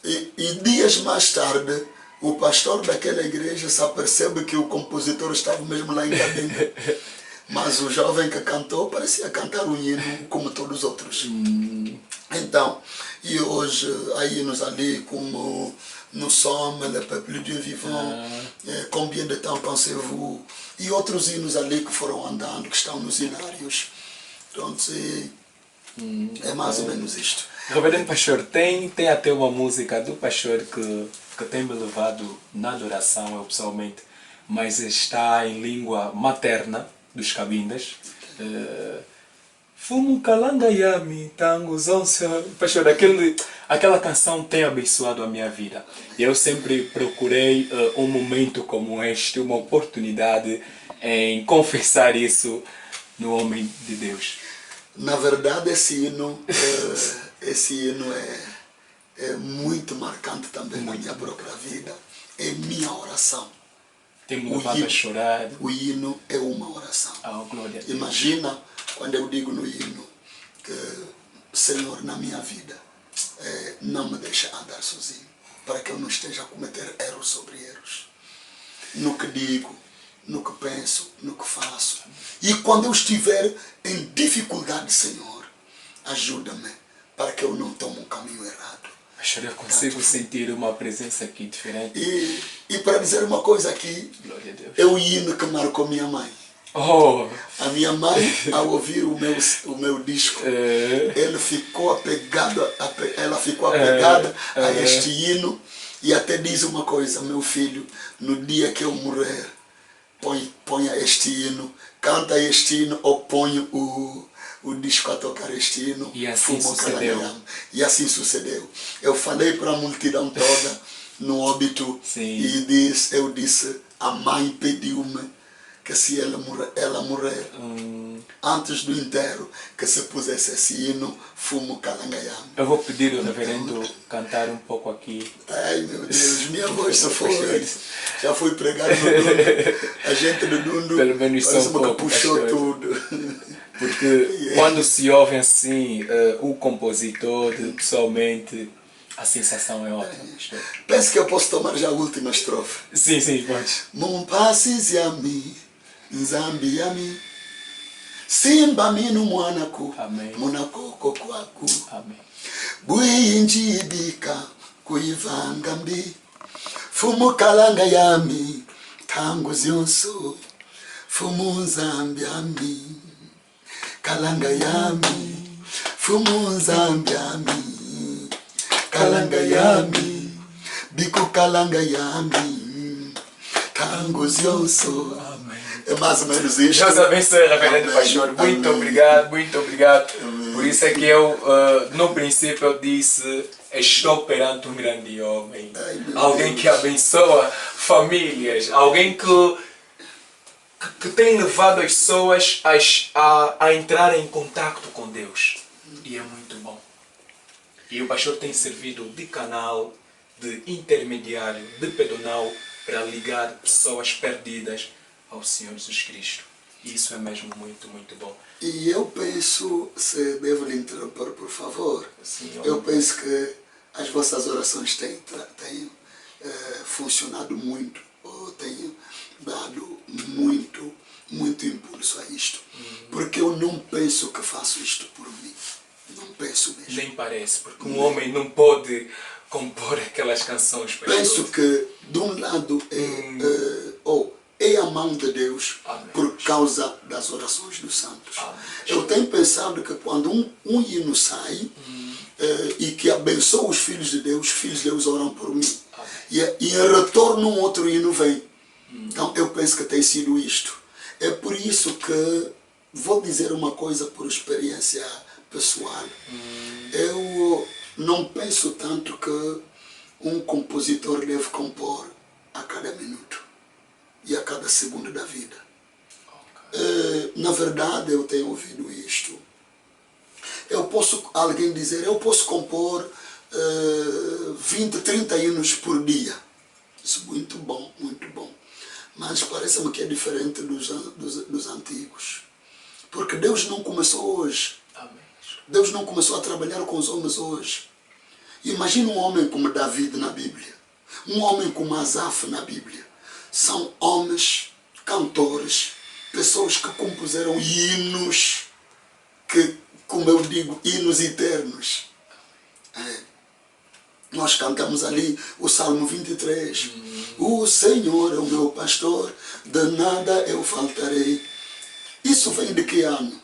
Speaker 2: E dias mais tarde, o pastor daquela igreja se apercebe que o compositor estava mesmo lá em Cabinda. Mas o jovem que cantou parecia cantar um hino como todos os outros. Então, e hoje há hinos ali como Nous sommes le peuple de Dieu vivant, Combien de temps pensez-vous? E outros hinos ali que foram andando, que estão nos hinários. Então, é mais ou menos isto.
Speaker 1: Reverendo Pastor, tem até uma música do Pastor que tem me levado na adoração, eu pessoalmente, mas está em língua materna dos Cabindas. Fumo calanga yami, tango zonsa. Pastor, aquela canção tem abençoado a minha vida. Eu sempre procurei um momento como este, uma oportunidade em confessar isso no homem de Deus.
Speaker 2: Na verdade, esse hino é muito marcante também na minha própria vida. É minha oração.
Speaker 1: Tem me levado a chorar.
Speaker 2: O hino é uma oração.
Speaker 1: Glória a Deus.
Speaker 2: Imagina quando eu digo no hino que, Senhor, na minha vida, não me deixa andar sozinho, para que eu não esteja a cometer erros sobre erros. No que digo, no que penso, no que faço. E quando eu estiver em dificuldade, Senhor, ajuda-me para que eu não tome um caminho errado.
Speaker 1: Pastor, eu consigo sentir uma presença aqui diferente.
Speaker 2: E para dizer uma coisa aqui,
Speaker 1: glória a Deus,
Speaker 2: é o hino que marcou minha mãe. A minha mãe, ao ouvir o meu disco, ela ficou apegada a este hino e até diz uma coisa: meu filho, no dia que eu morrer, ponha este hino, canta este hino ou põe o disco a tocar este hino.
Speaker 1: E assim sucedeu.
Speaker 2: E assim sucedeu. Eu falei para a multidão toda no óbito.
Speaker 1: Sim.
Speaker 2: E eu disse, a mãe pediu-me que se ela morrer antes do enterro, que se pusesse esse hino, Fumo Calangayama.
Speaker 1: Eu vou pedir ao reverendo cantar um pouco aqui.
Speaker 2: Ai meu Deus, minha voz só foi. Já fui pregar no Dundo. A gente do Dundo
Speaker 1: pelo menos
Speaker 2: parece
Speaker 1: um pouco,
Speaker 2: que puxou
Speaker 1: pastor.
Speaker 2: tudo.
Speaker 1: Porque quando se ouve assim o compositor, pessoalmente, a sensação é ótima.
Speaker 2: Penso que eu posso tomar já a última estrofe.
Speaker 1: Sim, pode.
Speaker 2: Mumpasisi yami, nzambi yami, simba minu mwanaku, munakoko kwaku.
Speaker 1: Amém.
Speaker 2: Bwinjibika kuivanga mbi, fumu kalanga yami, tangu zionso, fumu nzambi yami, kalanga yami, fumu nzambi yami, kalanga yami, biku kalanga yami, tangu zionso. É mais ou menos isto.
Speaker 1: Deus abençoe, reverendo pastor. Muito obrigado, muito obrigado. Amém. Por isso é que eu, no princípio, eu disse, estou perante um grande homem. Ai, alguém Deus. Que abençoa famílias. Alguém que tem levado as pessoas a entrar em contato com Deus. E é muito bom. E o pastor tem servido de canal, de intermediário, de pedonal, para ligar pessoas perdidas ao Senhor Jesus Cristo. E isso é mesmo muito, muito bom.
Speaker 2: E eu penso, se devo lhe interromper, por favor, sim, eu penso que as vossas orações têm funcionado muito, ou têm dado muito impulso a isto. Porque eu não penso que faço isto por mim. Não penso mesmo.
Speaker 1: Nem parece, porque um homem não pode compor aquelas canções.
Speaker 2: Penso que, de um lado, é a mão de Deus. Amém. Por causa das orações dos santos. Amém. Eu tenho pensado que quando um hino sai e que abençoa os filhos de Deus oram por mim. E em retorno um outro hino vem. Então eu penso que tem sido isto. É por isso que vou dizer uma coisa por experiência pessoal. Eu não penso tanto que um compositor deve compor a cada minuto e a cada segundo da vida. Okay. Na verdade, eu tenho ouvido isto. Alguém dizer, eu posso compor 20, 30 hinos por dia. Isso é muito bom, muito bom. Mas parece-me que é diferente dos antigos. Porque Deus não começou hoje. Amém. Deus não começou a trabalhar com os homens hoje. Imagina um homem como David na Bíblia. Um homem como Asaf na Bíblia. São homens, cantores, pessoas que compuseram hinos, como eu digo, hinos eternos. Nós cantamos ali o Salmo 23. O Senhor é o meu pastor, de nada eu faltarei. Isso vem de que ano?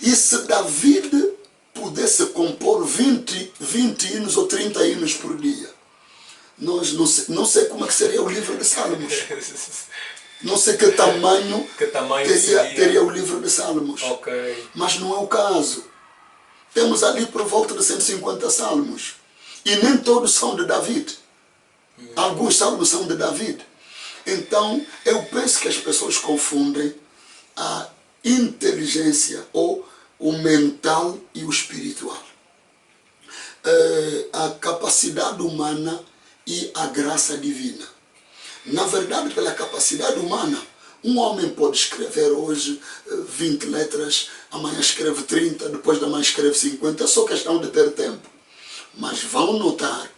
Speaker 2: E se David pudesse compor 20 hinos ou 30 hinos por dia, não sei como é que seria o livro de Salmos. Não sei que tamanho teria o livro de Salmos. Okay. Mas não é o caso. Temos ali por volta de 150 salmos. E nem todos são de David. Alguns salmos são de David. Então, eu penso que as pessoas confundem a inteligência ou o mental e o espiritual. A capacidade humana e a graça divina. Na verdade, pela capacidade humana, um homem pode escrever hoje 20 letras, amanhã escreve 30, depois da manhã escreve 50, é só questão de ter tempo. Mas vão notar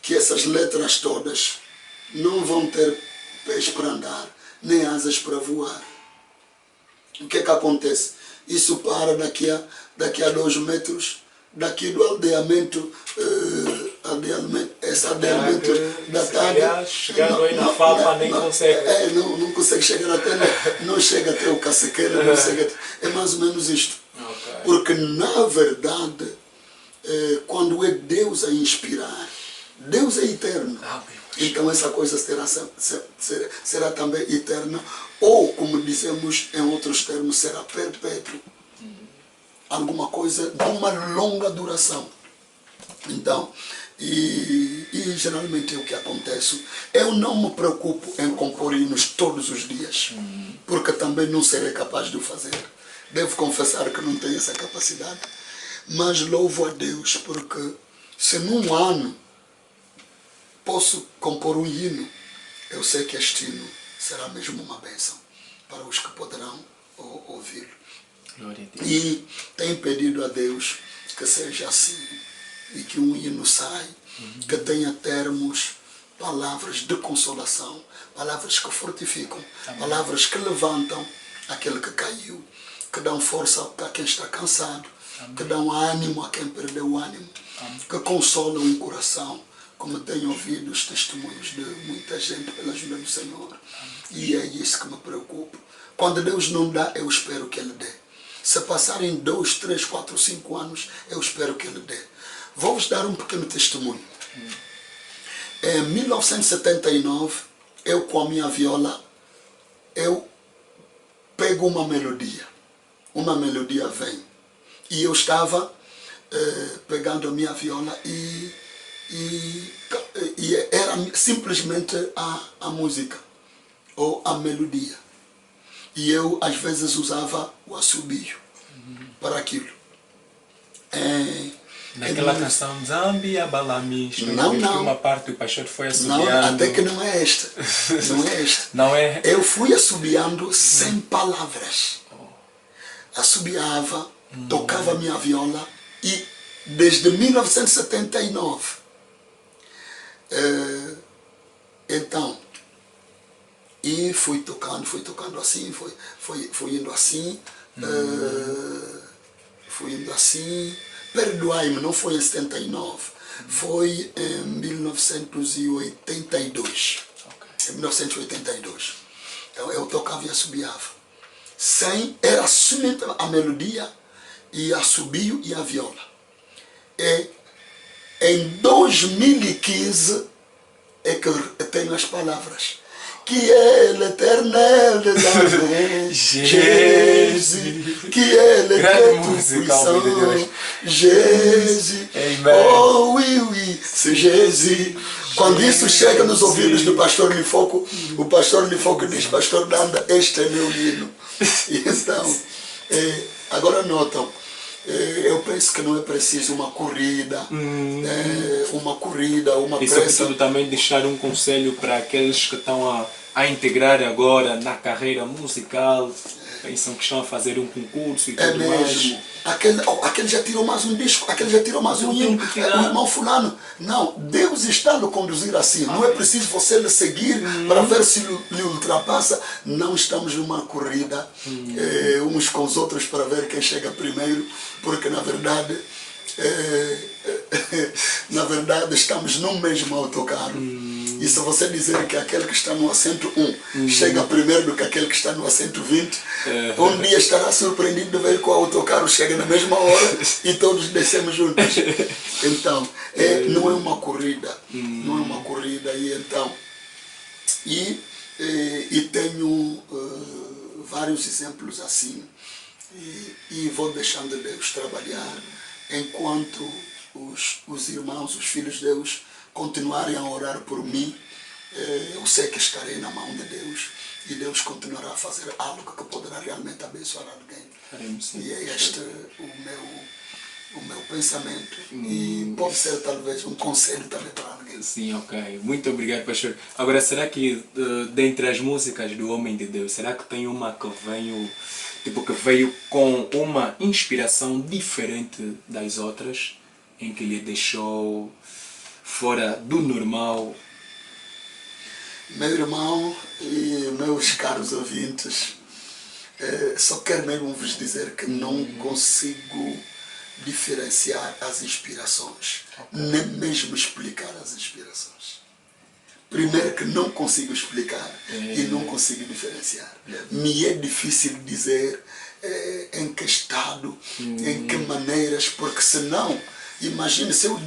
Speaker 2: que essas letras todas não vão ter pés para andar, nem asas para voar. O que é que acontece? Isso para daqui a 2 metros, daqui do aldeamento, esse aldeamento da tarde.
Speaker 1: Chegando aí na Fapa, nem consegue.
Speaker 2: Não consegue chegar até, não chega até o Caciqueira, não chega, é mais ou menos isto. Okay. Porque na verdade, quando é Deus a inspirar, Deus é eterno. Então essa coisa será também eterna, ou como dizemos em outros termos, será perpétuo. Alguma coisa de uma longa duração. Então, e geralmente é o que acontece. Eu não me preocupo em compor hinos todos os dias, porque também não serei capaz de o fazer. Devo confessar que não tenho essa capacidade, mas louvo a Deus, porque se num ano posso compor um hino, eu sei que este hino será mesmo uma bênção para os que poderão ouvi-lo. E tenho pedido a Deus que seja assim, e que um hino saia, que tenha termos, palavras de consolação, palavras que fortificam, palavras que levantam aquele que caiu, que dão força para quem está cansado, que dão ânimo a quem perdeu o ânimo, que consolam o coração, como tenho ouvido os testemunhos de muita gente pela ajuda do Senhor. E é isso que me preocupa. Quando Deus não dá, eu espero que Ele dê. Se passarem 2, 3, 4, 5 anos, eu espero que Ele dê. Vou-vos dar um pequeno testemunho. Em 1979, eu com a minha viola, eu pego uma melodia vem. E eu estava pegando a minha viola e era simplesmente a música ou a melodia. E eu às vezes usava o assobio para aquilo.
Speaker 1: Naquela canção Zambi Abalami,
Speaker 2: não,
Speaker 1: uma parte o pastor foi assobiando.
Speaker 2: Não, até que não é esta. Não é esta.
Speaker 1: Não é?
Speaker 2: Eu fui assobiando sem palavras. Assobiava, tocava a minha viola e desde 1979 então e fui tocando assim, fui indo assim, perdoai-me, não foi em 79, foi em 1982. Em 1982. Então eu tocava e assobiava. Era somente a melodia e assobio e a viola. E em 2015 é que eu tenho as palavras. Que é l'éternel des armées, Jésus, que é le tout-puissant, Jésus, oh oui, oui, c'est Jésus. Quando isso chega nos ouvidos do pastor Lifoco, o pastor Lifoco diz, pastor Danda, este é meu hino. E então, agora notam, eu penso que não é preciso uma corrida, uma
Speaker 1: e
Speaker 2: pressa.
Speaker 1: sobretudo também deixar um conselho para aqueles que estão a integrar agora na carreira musical, pensam que estão a fazer um concurso e tudo mais.
Speaker 2: Aquele já tirou mais um disco, aquele já tirou mais um hino, o irmão fulano. Não, Deus está a conduzir assim. Não é preciso você lhe seguir para ver se lhe ultrapassa. Não estamos numa corrida uns com os outros para ver quem chega primeiro, porque na verdade estamos no mesmo autocarro. E se você dizer que aquele que está no assento 1 chega primeiro do que aquele que está no assento 20, um dia estará surpreendido de ver que o autocarro chega na mesma hora e todos descemos juntos. Então, não é uma corrida. Não é uma corrida. E então, e tenho vários exemplos assim. E vou deixando Deus trabalhar enquanto os irmãos, os filhos de Deus continuarem a orar por mim. Eu sei que estarei na mão de Deus e Deus continuará a fazer algo que poderá realmente abençoar alguém. E é este o meu pensamento. E pode ser talvez um conselho também para alguém.
Speaker 1: Sim, ok. Muito obrigado, pastor. Agora, será que dentre as músicas do Homem de Deus, será que tem uma que veio com uma inspiração diferente das outras, em que lhe deixou fora do normal?
Speaker 2: Meu irmão e meus caros ouvintes, só quero mesmo vos dizer que não consigo diferenciar as inspirações, nem mesmo explicar as inspirações. Primeiro que não consigo explicar e não consigo diferenciar. Me é difícil dizer em que estado, em que maneiras, porque senão, imagine se eu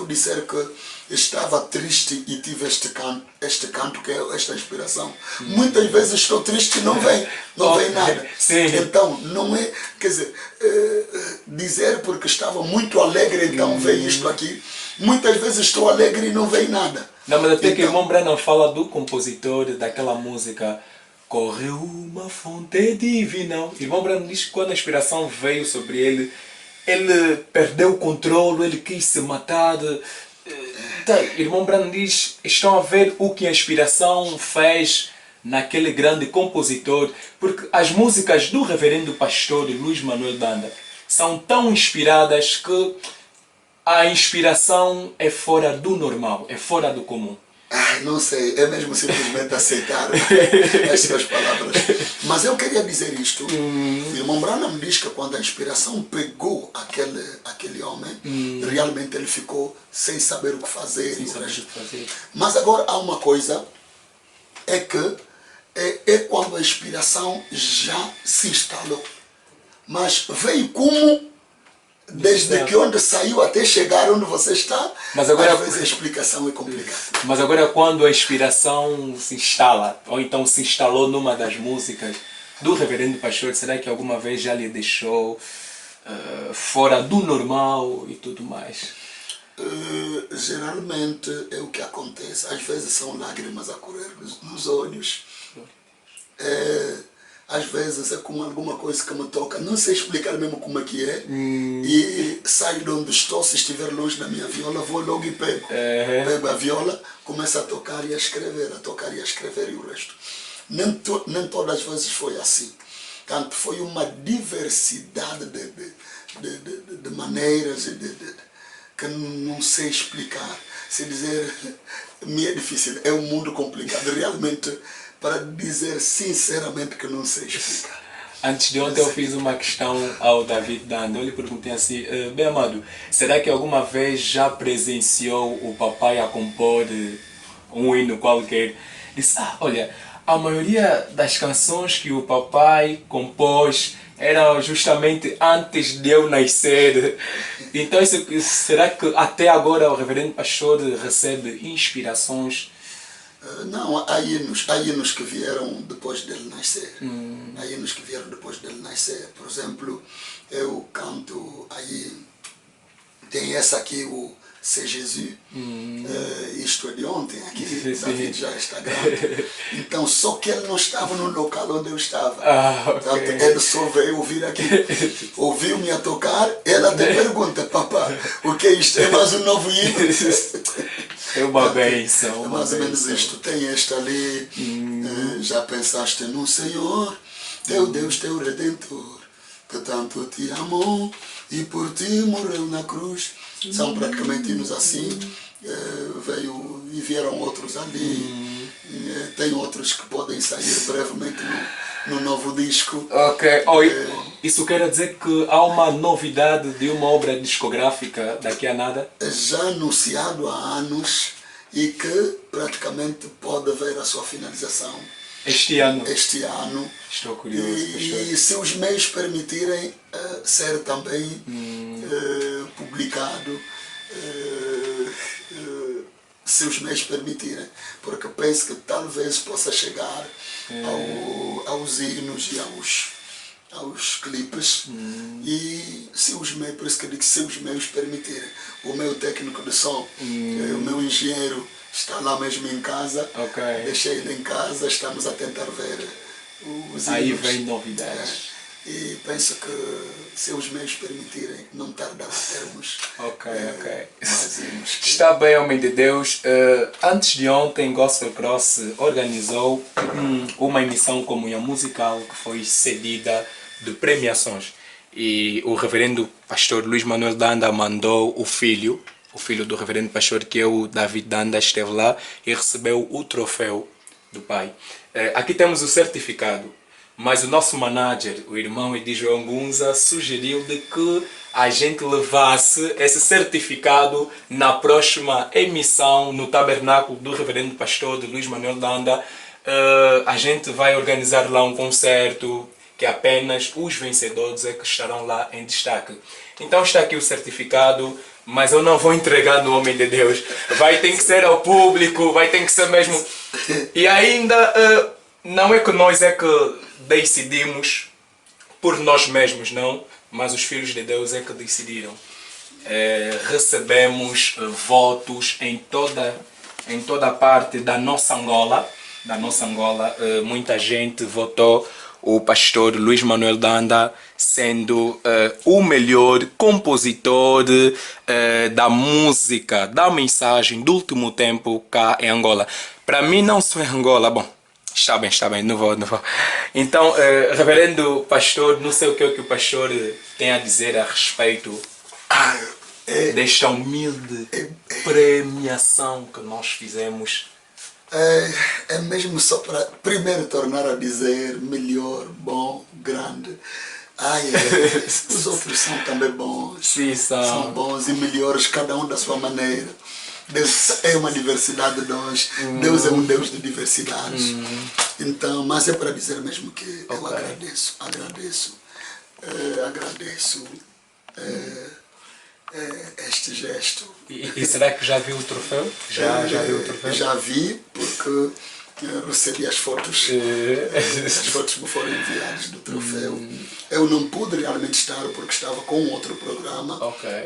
Speaker 2: disser que estava triste e tive este canto que é esta inspiração. Muitas vezes estou triste e não vem nada.
Speaker 1: Sim.
Speaker 2: Então, não é, quer dizer, dizer porque estava muito alegre, então veio isto aqui. Muitas vezes estou alegre e não vem nada.
Speaker 1: Não, mas até que o irmão Branham fala do compositor daquela música Correu uma fonte divina. O irmão Branham diz que quando a inspiração veio sobre ele, ele perdeu o controle, ele quis se matar. Irmão Branham diz, estão a ver o que a inspiração fez naquele grande compositor, porque as músicas do reverendo pastor Luiz Manuel Danda são tão inspiradas que a inspiração é fora do normal, é fora do comum.
Speaker 2: Não sei, é mesmo simplesmente aceitar as suas palavras. Mas eu queria dizer isto. O irmão Branham diz que quando a inspiração pegou aquele homem, realmente ele ficou sem saber o que fazer. Mas agora há uma coisa, é que é quando a inspiração já se instalou. Mas veio como? Desde que onde saiu até chegar onde você está,
Speaker 1: mas agora,
Speaker 2: às vezes a explicação é complicada.
Speaker 1: Mas agora quando a inspiração se instala, ou então se instalou numa das músicas, do reverendo pastor, será que alguma vez já lhe deixou fora do normal e tudo mais?
Speaker 2: Geralmente é o que acontece. Às vezes são lágrimas a correr nos olhos. Às vezes é como alguma coisa que me toca. Não sei explicar mesmo como é que é. E saio de onde estou, se estiver longe da minha viola, vou logo e pego. Pego a viola, começo a tocar e a escrever, e o resto. Nem todas as vezes foi assim. Tanto foi uma diversidade de maneiras que não sei explicar. Se dizer, me é difícil, é um mundo complicado, realmente, para dizer sinceramente que não sei explicar.
Speaker 1: Antes de ontem eu fiz uma questão ao David Danda, eu lhe perguntei assim, bem amado, será que alguma vez já presenciou o papai a compor um hino qualquer? Disse, olha, a maioria das canções que o papai compôs eram justamente antes de eu nascer. Então, será que até agora o reverendo pastor recebe inspirações?
Speaker 2: Não, há hinos que vieram depois dele nascer. Há hinos que vieram depois dele nascer. Por exemplo, eu canto aí, tem essa aqui, o C'est Jésus, isto é de ontem, aqui, David já está grande. Então, só que ele não estava no local onde eu estava. Portanto, ele só veio ouvir aqui. Ouviu-me a tocar, ele até pergunta, papá, o que é isto? É mais um novo hino?
Speaker 1: É uma bênção.
Speaker 2: É mais ou menos isto. Tem este ali, já pensaste no Senhor, teu Deus, teu Redentor, que tanto te amou e por ti morreu na cruz. São praticamente hinos assim. Vieram outros ali. Tem outros que podem sair brevemente no novo disco.
Speaker 1: Ok. Isso quer dizer que há uma novidade de uma obra discográfica daqui a nada?
Speaker 2: Já anunciado há anos e que praticamente pode haver a sua finalização.
Speaker 1: Este ano?
Speaker 2: Este ano.
Speaker 1: Estou curioso.
Speaker 2: E se os meios permitirem, ser também publicado, se os meios permitirem, porque penso que talvez possa chegar aos hinos e aos clipes, e se os meios, por isso que eu digo, se os meios permitirem. O meu técnico de som, o meu engenheiro, está lá mesmo em casa, deixei ele em casa, estamos a tentar ver os hinos.
Speaker 1: Aí vem novidades.
Speaker 2: E penso que, se os meios permitirem, não tardará a termos mais hinos.
Speaker 1: Está bem, homem de Deus. Antes de ontem, Gospel Cross organizou uma emissão comunhão musical que foi cedida de premiações. E o reverendo pastor Luís Manuel Danda mandou o filho do reverendo pastor, que é o David Danda, esteve lá e recebeu o troféu do pai. Aqui temos o certificado, mas o nosso manager, o irmão Edijo Gunza, sugeriu de que a gente levasse esse certificado na próxima emissão no tabernáculo do reverendo pastor de Luís Manuel Danda. A gente vai organizar lá um concerto que apenas os vencedores é que estarão lá em destaque. Então está aqui o certificado, mas eu não vou entregar no homem de Deus. Vai ter que ser ao público, vai ter que ser mesmo. E ainda não é que nós é que decidimos por nós mesmos, não, mas os filhos de Deus é que decidiram. Recebemos votos em toda a parte da nossa Angola. Muita gente votou o pastor Luís Manuel Danda sendo o melhor compositor da música, da mensagem do último tempo cá em Angola. Para mim não só em Angola, bom, está bem, não vou. Então, reverendo pastor, não sei o que o pastor tem a dizer a respeito desta humilde premiação que nós fizemos.
Speaker 2: É mesmo só para primeiro tornar a dizer melhor, bom, grande. Os outros são também bons.
Speaker 1: Sim,
Speaker 2: são bons e melhores, cada um da sua maneira. Deus é uma diversidade de nós. Deus é um Deus de diversidades. Então, mas é para dizer mesmo que eu agradeço este gesto.
Speaker 1: E será que já viu o troféu? Já viu o troféu?
Speaker 2: Já vi, porque recebi as fotos. As fotos me foram enviadas do troféu. Eu não pude realmente estar porque estava com outro programa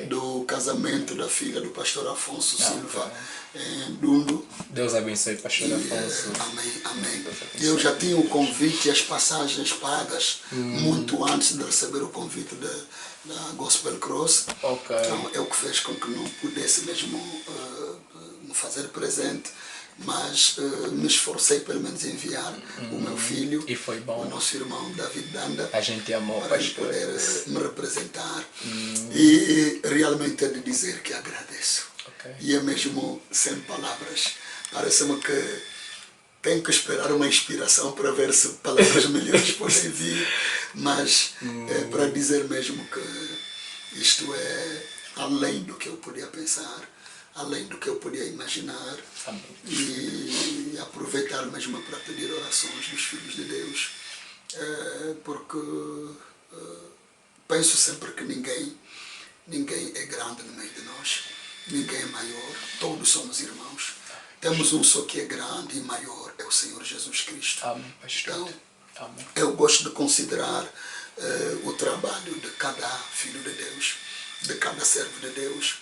Speaker 2: do casamento da filha do pastor Afonso Silva em Dundo.
Speaker 1: Deus abençoe, pastor Afonso.
Speaker 2: Amém, amém. Eu já tinha o convite e as passagens pagas muito antes de receber o convite da Gospel Cross. Então é o que fez com que não pudesse mesmo me fazer presente. Mas me esforcei pelo menos em enviar o meu filho,
Speaker 1: e foi bom.
Speaker 2: O nosso irmão David Danda,
Speaker 1: a gente amou,
Speaker 2: para ele poder me representar. E realmente é de dizer que agradeço. E é mesmo sem palavras. Parece-me que tenho que esperar uma inspiração para ver se palavras melhores podem vir, mas é para dizer mesmo que isto é além do que eu podia pensar, além do que eu podia imaginar.
Speaker 1: Amém.
Speaker 2: E aproveitar mesmo para pedir orações dos filhos de Deus, porque penso sempre que ninguém é grande no meio de nós, ninguém é maior, todos somos irmãos. Temos um só que é grande e maior, é o Senhor Jesus Cristo.
Speaker 1: Amém, pastor.
Speaker 2: Então,
Speaker 1: amém.
Speaker 2: Eu gosto de considerar o trabalho de cada filho de Deus, de cada servo de Deus.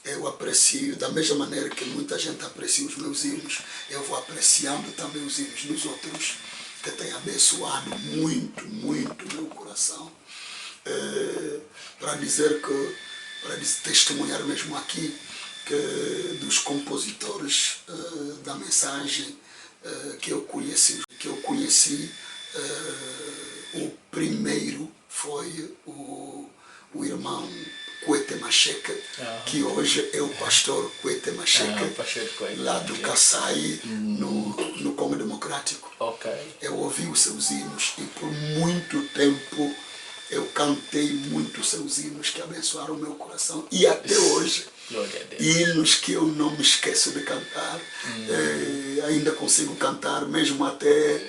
Speaker 2: Eu aprecio, da mesma maneira que muita gente aprecia os meus hinos, eu vou apreciando também os hinos dos outros, que têm abençoado muito, muito meu coração. Para testemunhar mesmo aqui, que dos compositores da mensagem que eu conheci, o primeiro foi o irmão Kwete Masheke, que hoje é o pastor Kwete Masheke, lá do Kassai, no Congo Democrático. Eu ouvi os seus hinos e por muito tempo eu cantei muito os seus hinos que abençoaram o meu coração. E até hoje, hinos que eu não me esqueço de cantar, ainda consigo cantar, mesmo até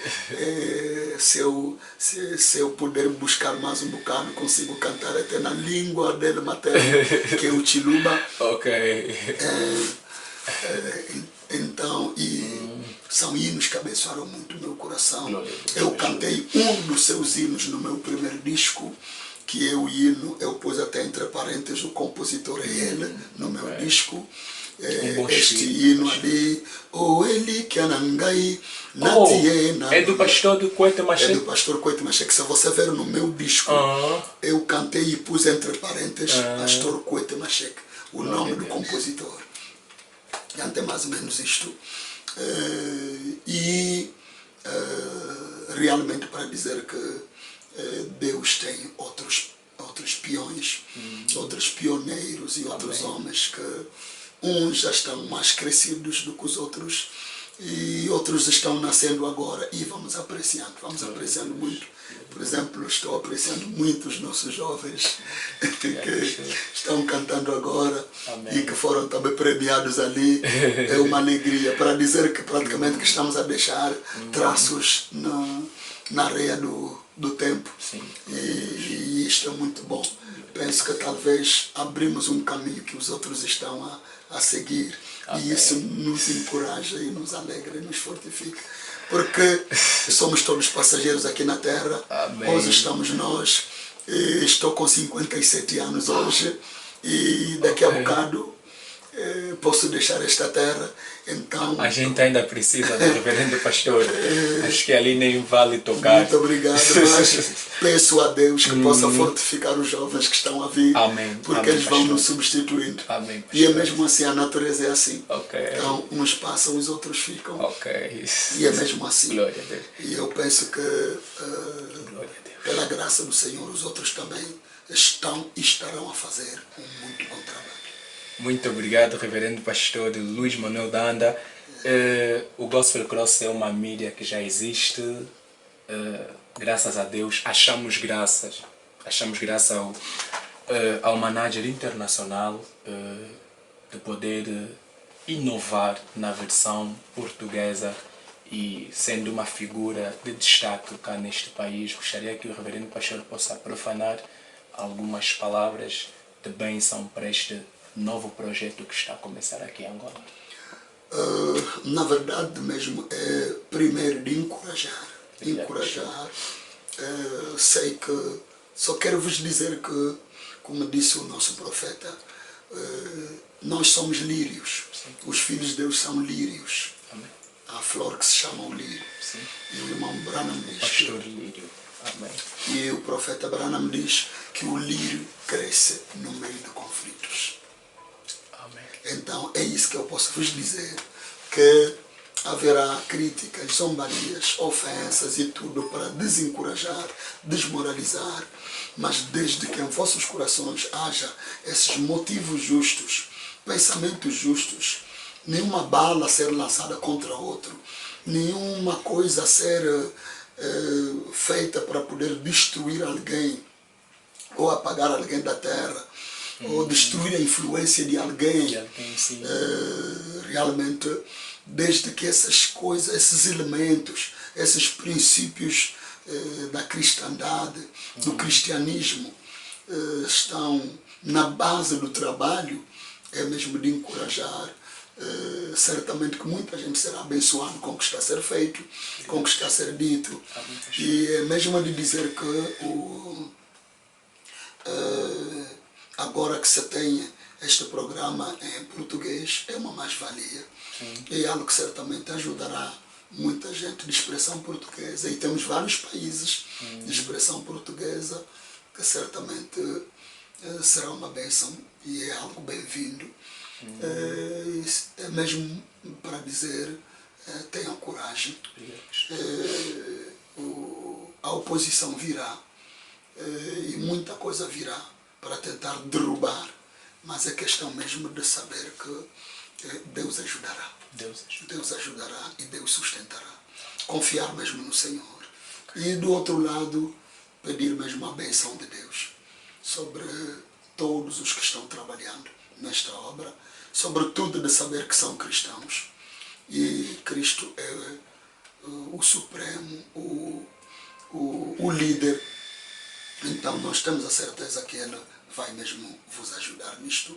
Speaker 2: se eu puder buscar mais um bocado, consigo cantar até na língua dele materna, que é o Chiluba. Então, são hinos que abençoaram muito o meu coração. Eu cantei um dos seus hinos no meu primeiro disco, que é o hino, eu pus até entre parênteses, o compositor é ele, no meu disco. Este hino ali, o Eli Kianangai,
Speaker 1: é do pastor do Kwete Masheke?
Speaker 2: É do pastor Kwete Masheke. Se você ver no meu disco, eu cantei e pus entre parênteses, pastor Kwete Masheke, o nome do compositor. Cantei mais ou menos isto. Realmente para dizer que Deus tem outros peões, outros pioneiros e outros homens que uns já estão mais crescidos do que os outros e outros estão nascendo agora e vamos apreciando muito. Por exemplo, estou apreciando muito os nossos jovens que estão cantando agora. E que foram também premiados ali. É uma alegria para dizer que praticamente que estamos a deixar traços na areia do tempo. E isto é muito bom. Penso que talvez abrimos um caminho que os outros estão a seguir. E isso nos encoraja e nos alegra e nos fortifica. Porque somos todos passageiros aqui na Terra. Hoje estamos nós. Estou com 57 anos hoje. E daqui a bocado posso deixar esta terra. Então,
Speaker 1: a gente ainda precisa do reverendo pastor. Acho que ali nem vale tocar.
Speaker 2: Muito obrigado, mas peço a Deus que possa fortificar os jovens que estão a vir. Porque eles vão nos substituindo. E é mesmo assim, a natureza é assim. Então, uns passam, os outros ficam. E é mesmo assim. E eu penso que pela graça do Senhor, os outros também estão e estarão a fazer um muito bom trabalho.
Speaker 1: Muito obrigado, reverendo pastor Luiz Manuel Danda. O Gospel Cross é uma mídia que já existe. Graças a Deus, achamos graça ao manager internacional de poder inovar na versão portuguesa e sendo uma figura de destaque cá neste país. Gostaria que o reverendo pastor possa profanar algumas palavras de bênção para este novo projeto que está a começar aqui em Angola.
Speaker 2: na verdade mesmo, é primeiro de encorajar. Sei que, só quero vos dizer que, como disse o nosso profeta, nós somos lírios.
Speaker 1: Sim.
Speaker 2: Os filhos de Deus são lírios.
Speaker 1: Amém.
Speaker 2: Há flor que se chama o lírio.
Speaker 1: Sim.
Speaker 2: E o irmão Branham diz
Speaker 1: Pastor lírio. Amém.
Speaker 2: E o profeta Branham diz que o lírio cresce no meio de conflitos.
Speaker 1: Amém.
Speaker 2: Então é isso que eu posso vos dizer, que haverá críticas, zombarias, ofensas e tudo para desencorajar, desmoralizar, mas desde que em vossos corações haja esses motivos justos, pensamentos justos, nenhuma bala a ser lançada contra outro, nenhuma coisa a ser feita para poder destruir alguém, ou apagar alguém da terra, ou destruir a influência de alguém,
Speaker 1: Sim.
Speaker 2: realmente, desde que essas coisas, esses elementos, esses princípios da cristandade, do cristianismo, estão na base do trabalho, é mesmo de encorajar. Certamente que muita gente será abençoada com o que está a ser feito, com o que está a ser dito. E é mesmo de dizer que agora que se tem este programa em português, é uma mais-valia. É algo que certamente ajudará muita gente de expressão portuguesa. E temos vários países de expressão portuguesa que certamente será uma bênção e é algo bem-vindo. É mesmo para dizer, tenham coragem. A oposição virá e muita coisa virá para tentar derrubar, mas é questão mesmo de saber que Deus ajudará. Deus ajudará e Deus sustentará. Confiar mesmo no Senhor. E do outro lado, pedir mesmo a bênção de Deus sobre todos os que estão trabalhando nesta obra, sobretudo de saber que são cristãos. E Cristo é o Supremo, o líder. Então nós temos a certeza que Ele vai mesmo vos ajudar nisto.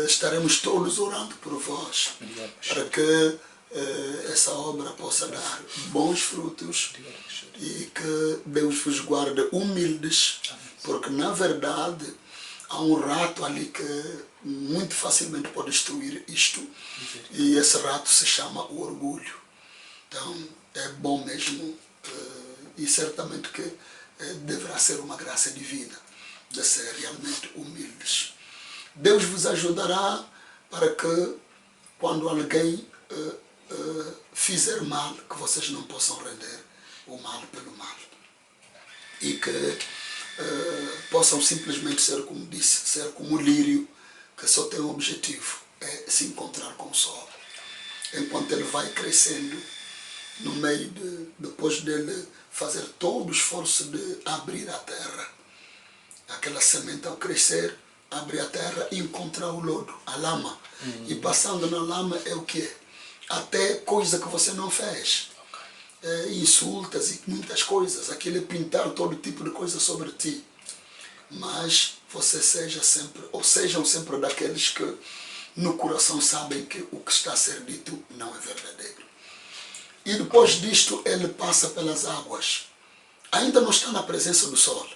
Speaker 2: Estaremos todos orando por vós, para que essa obra possa dar bons frutos e que Deus vos guarde humildes, porque na verdade há um rato ali que muito facilmente pode destruir isto, e esse rato se chama o orgulho. Então é bom mesmo, e certamente que deverá ser uma graça divina de ser realmente humildes. Deus vos ajudará para que quando alguém fizer mal, que vocês não possam render o mal pelo mal. E que possam simplesmente ser, como disse, ser como o lírio, que só tem um objetivo, é se encontrar com o sol. Enquanto ele vai crescendo, no meio depois dele fazer todo o esforço de abrir a terra, aquela semente ao crescer, abrir a terra e encontrar o lodo, a lama. E passando na lama é o quê? Até coisa que você não fez. Insultas e muitas coisas. Aquilo é pintar todo tipo de coisa sobre ti. Mas você seja sempre, ou sejam sempre daqueles que no coração sabem que o que está a ser dito não é verdadeiro. E depois disto ele passa pelas águas. Ainda não está na presença do sol.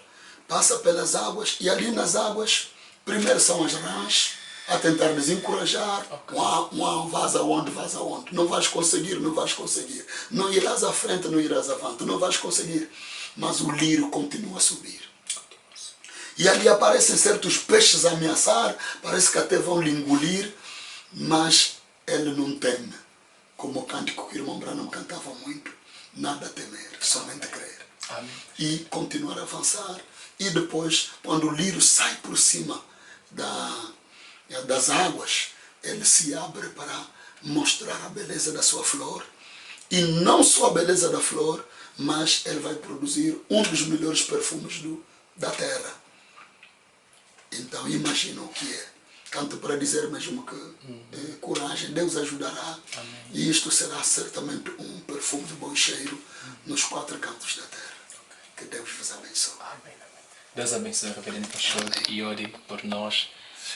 Speaker 2: Passa pelas águas e ali nas águas, primeiro são as rãs a tentar desencorajar. Vaza onde? Não vais conseguir, não vais conseguir. Não irás à frente, não irás avante, não vais conseguir. Mas o lírio continua a subir. E ali aparecem certos peixes a ameaçar, parece que até vão lhe engolir, mas ele não teme. Como o cântico que o irmão Branham cantava muito, nada a temer, somente crer.
Speaker 1: Amém.
Speaker 2: E continuar a avançar. E depois, quando o lírio sai por cima das águas, ele se abre para mostrar a beleza da sua flor. E não só a beleza da flor, mas ele vai produzir um dos melhores perfumes da terra. Então imagina o que é. Tanto para dizer mesmo que coragem, Deus ajudará.
Speaker 1: Amém.
Speaker 2: E isto será certamente um perfume de bom cheiro nos 4 cantos da terra. Que Deus vos abençoe.
Speaker 1: Amém. Deus abençoe o reverendo pastor e ore por nós.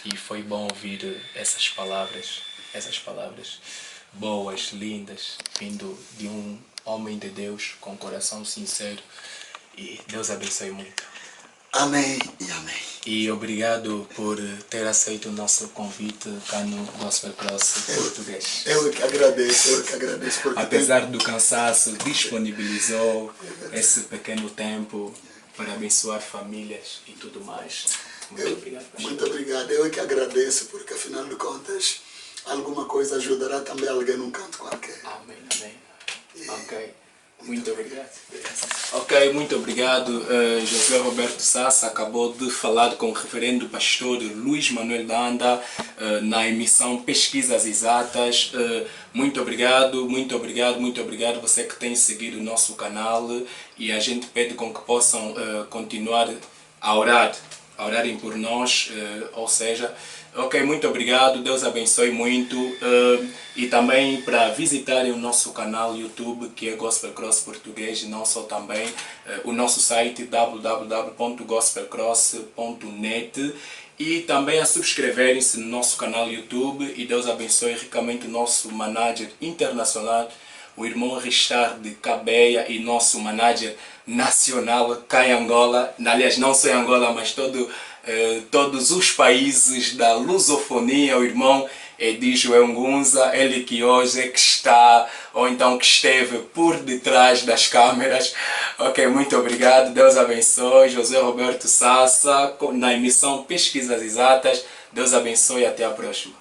Speaker 1: E foi bom ouvir essas palavras. boas, lindas, vindo de um homem de Deus com coração sincero. E Deus abençoe muito.
Speaker 2: Amém e amém.
Speaker 1: E obrigado por ter aceito o nosso convite cá no Gospel Cross Português.
Speaker 2: Eu que agradeço, porque
Speaker 1: apesar do cansaço, disponibilizou esse pequeno tempo para abençoar famílias e tudo mais. Muito obrigado, pastor.
Speaker 2: Muito obrigado. Eu que agradeço, porque afinal de contas, alguma coisa ajudará também alguém num canto qualquer.
Speaker 1: Amém, amém. Ok. Muito obrigado. Ok, muito obrigado. José Roberto Sassa acabou de falar com o reverendo pastor Luiz Manuel Danda na emissão Pesquisas Exatas. Muito obrigado você que tem seguido o nosso canal, e a gente pede com que possam continuar a orarem por nós, ou seja, ok, muito obrigado, Deus abençoe muito, e também para visitarem o nosso canal YouTube, que é Gospel Cross Português, e não só também o nosso site www.gospelcross.net, e também a subscreverem-se no nosso canal YouTube, e Deus abençoe ricamente o nosso manager internacional, o irmão Richard Cabeia, e nosso manager nacional cá em Angola, aliás não só em Angola, mas todos os países da lusofonia, o irmão Edijo Ngunza, ele que hoje é que está, ou então que esteve por detrás das câmeras. Ok, muito obrigado, Deus abençoe. José Roberto Sassa, na emissão Pesquisas Exatas. Deus abençoe e até a próxima.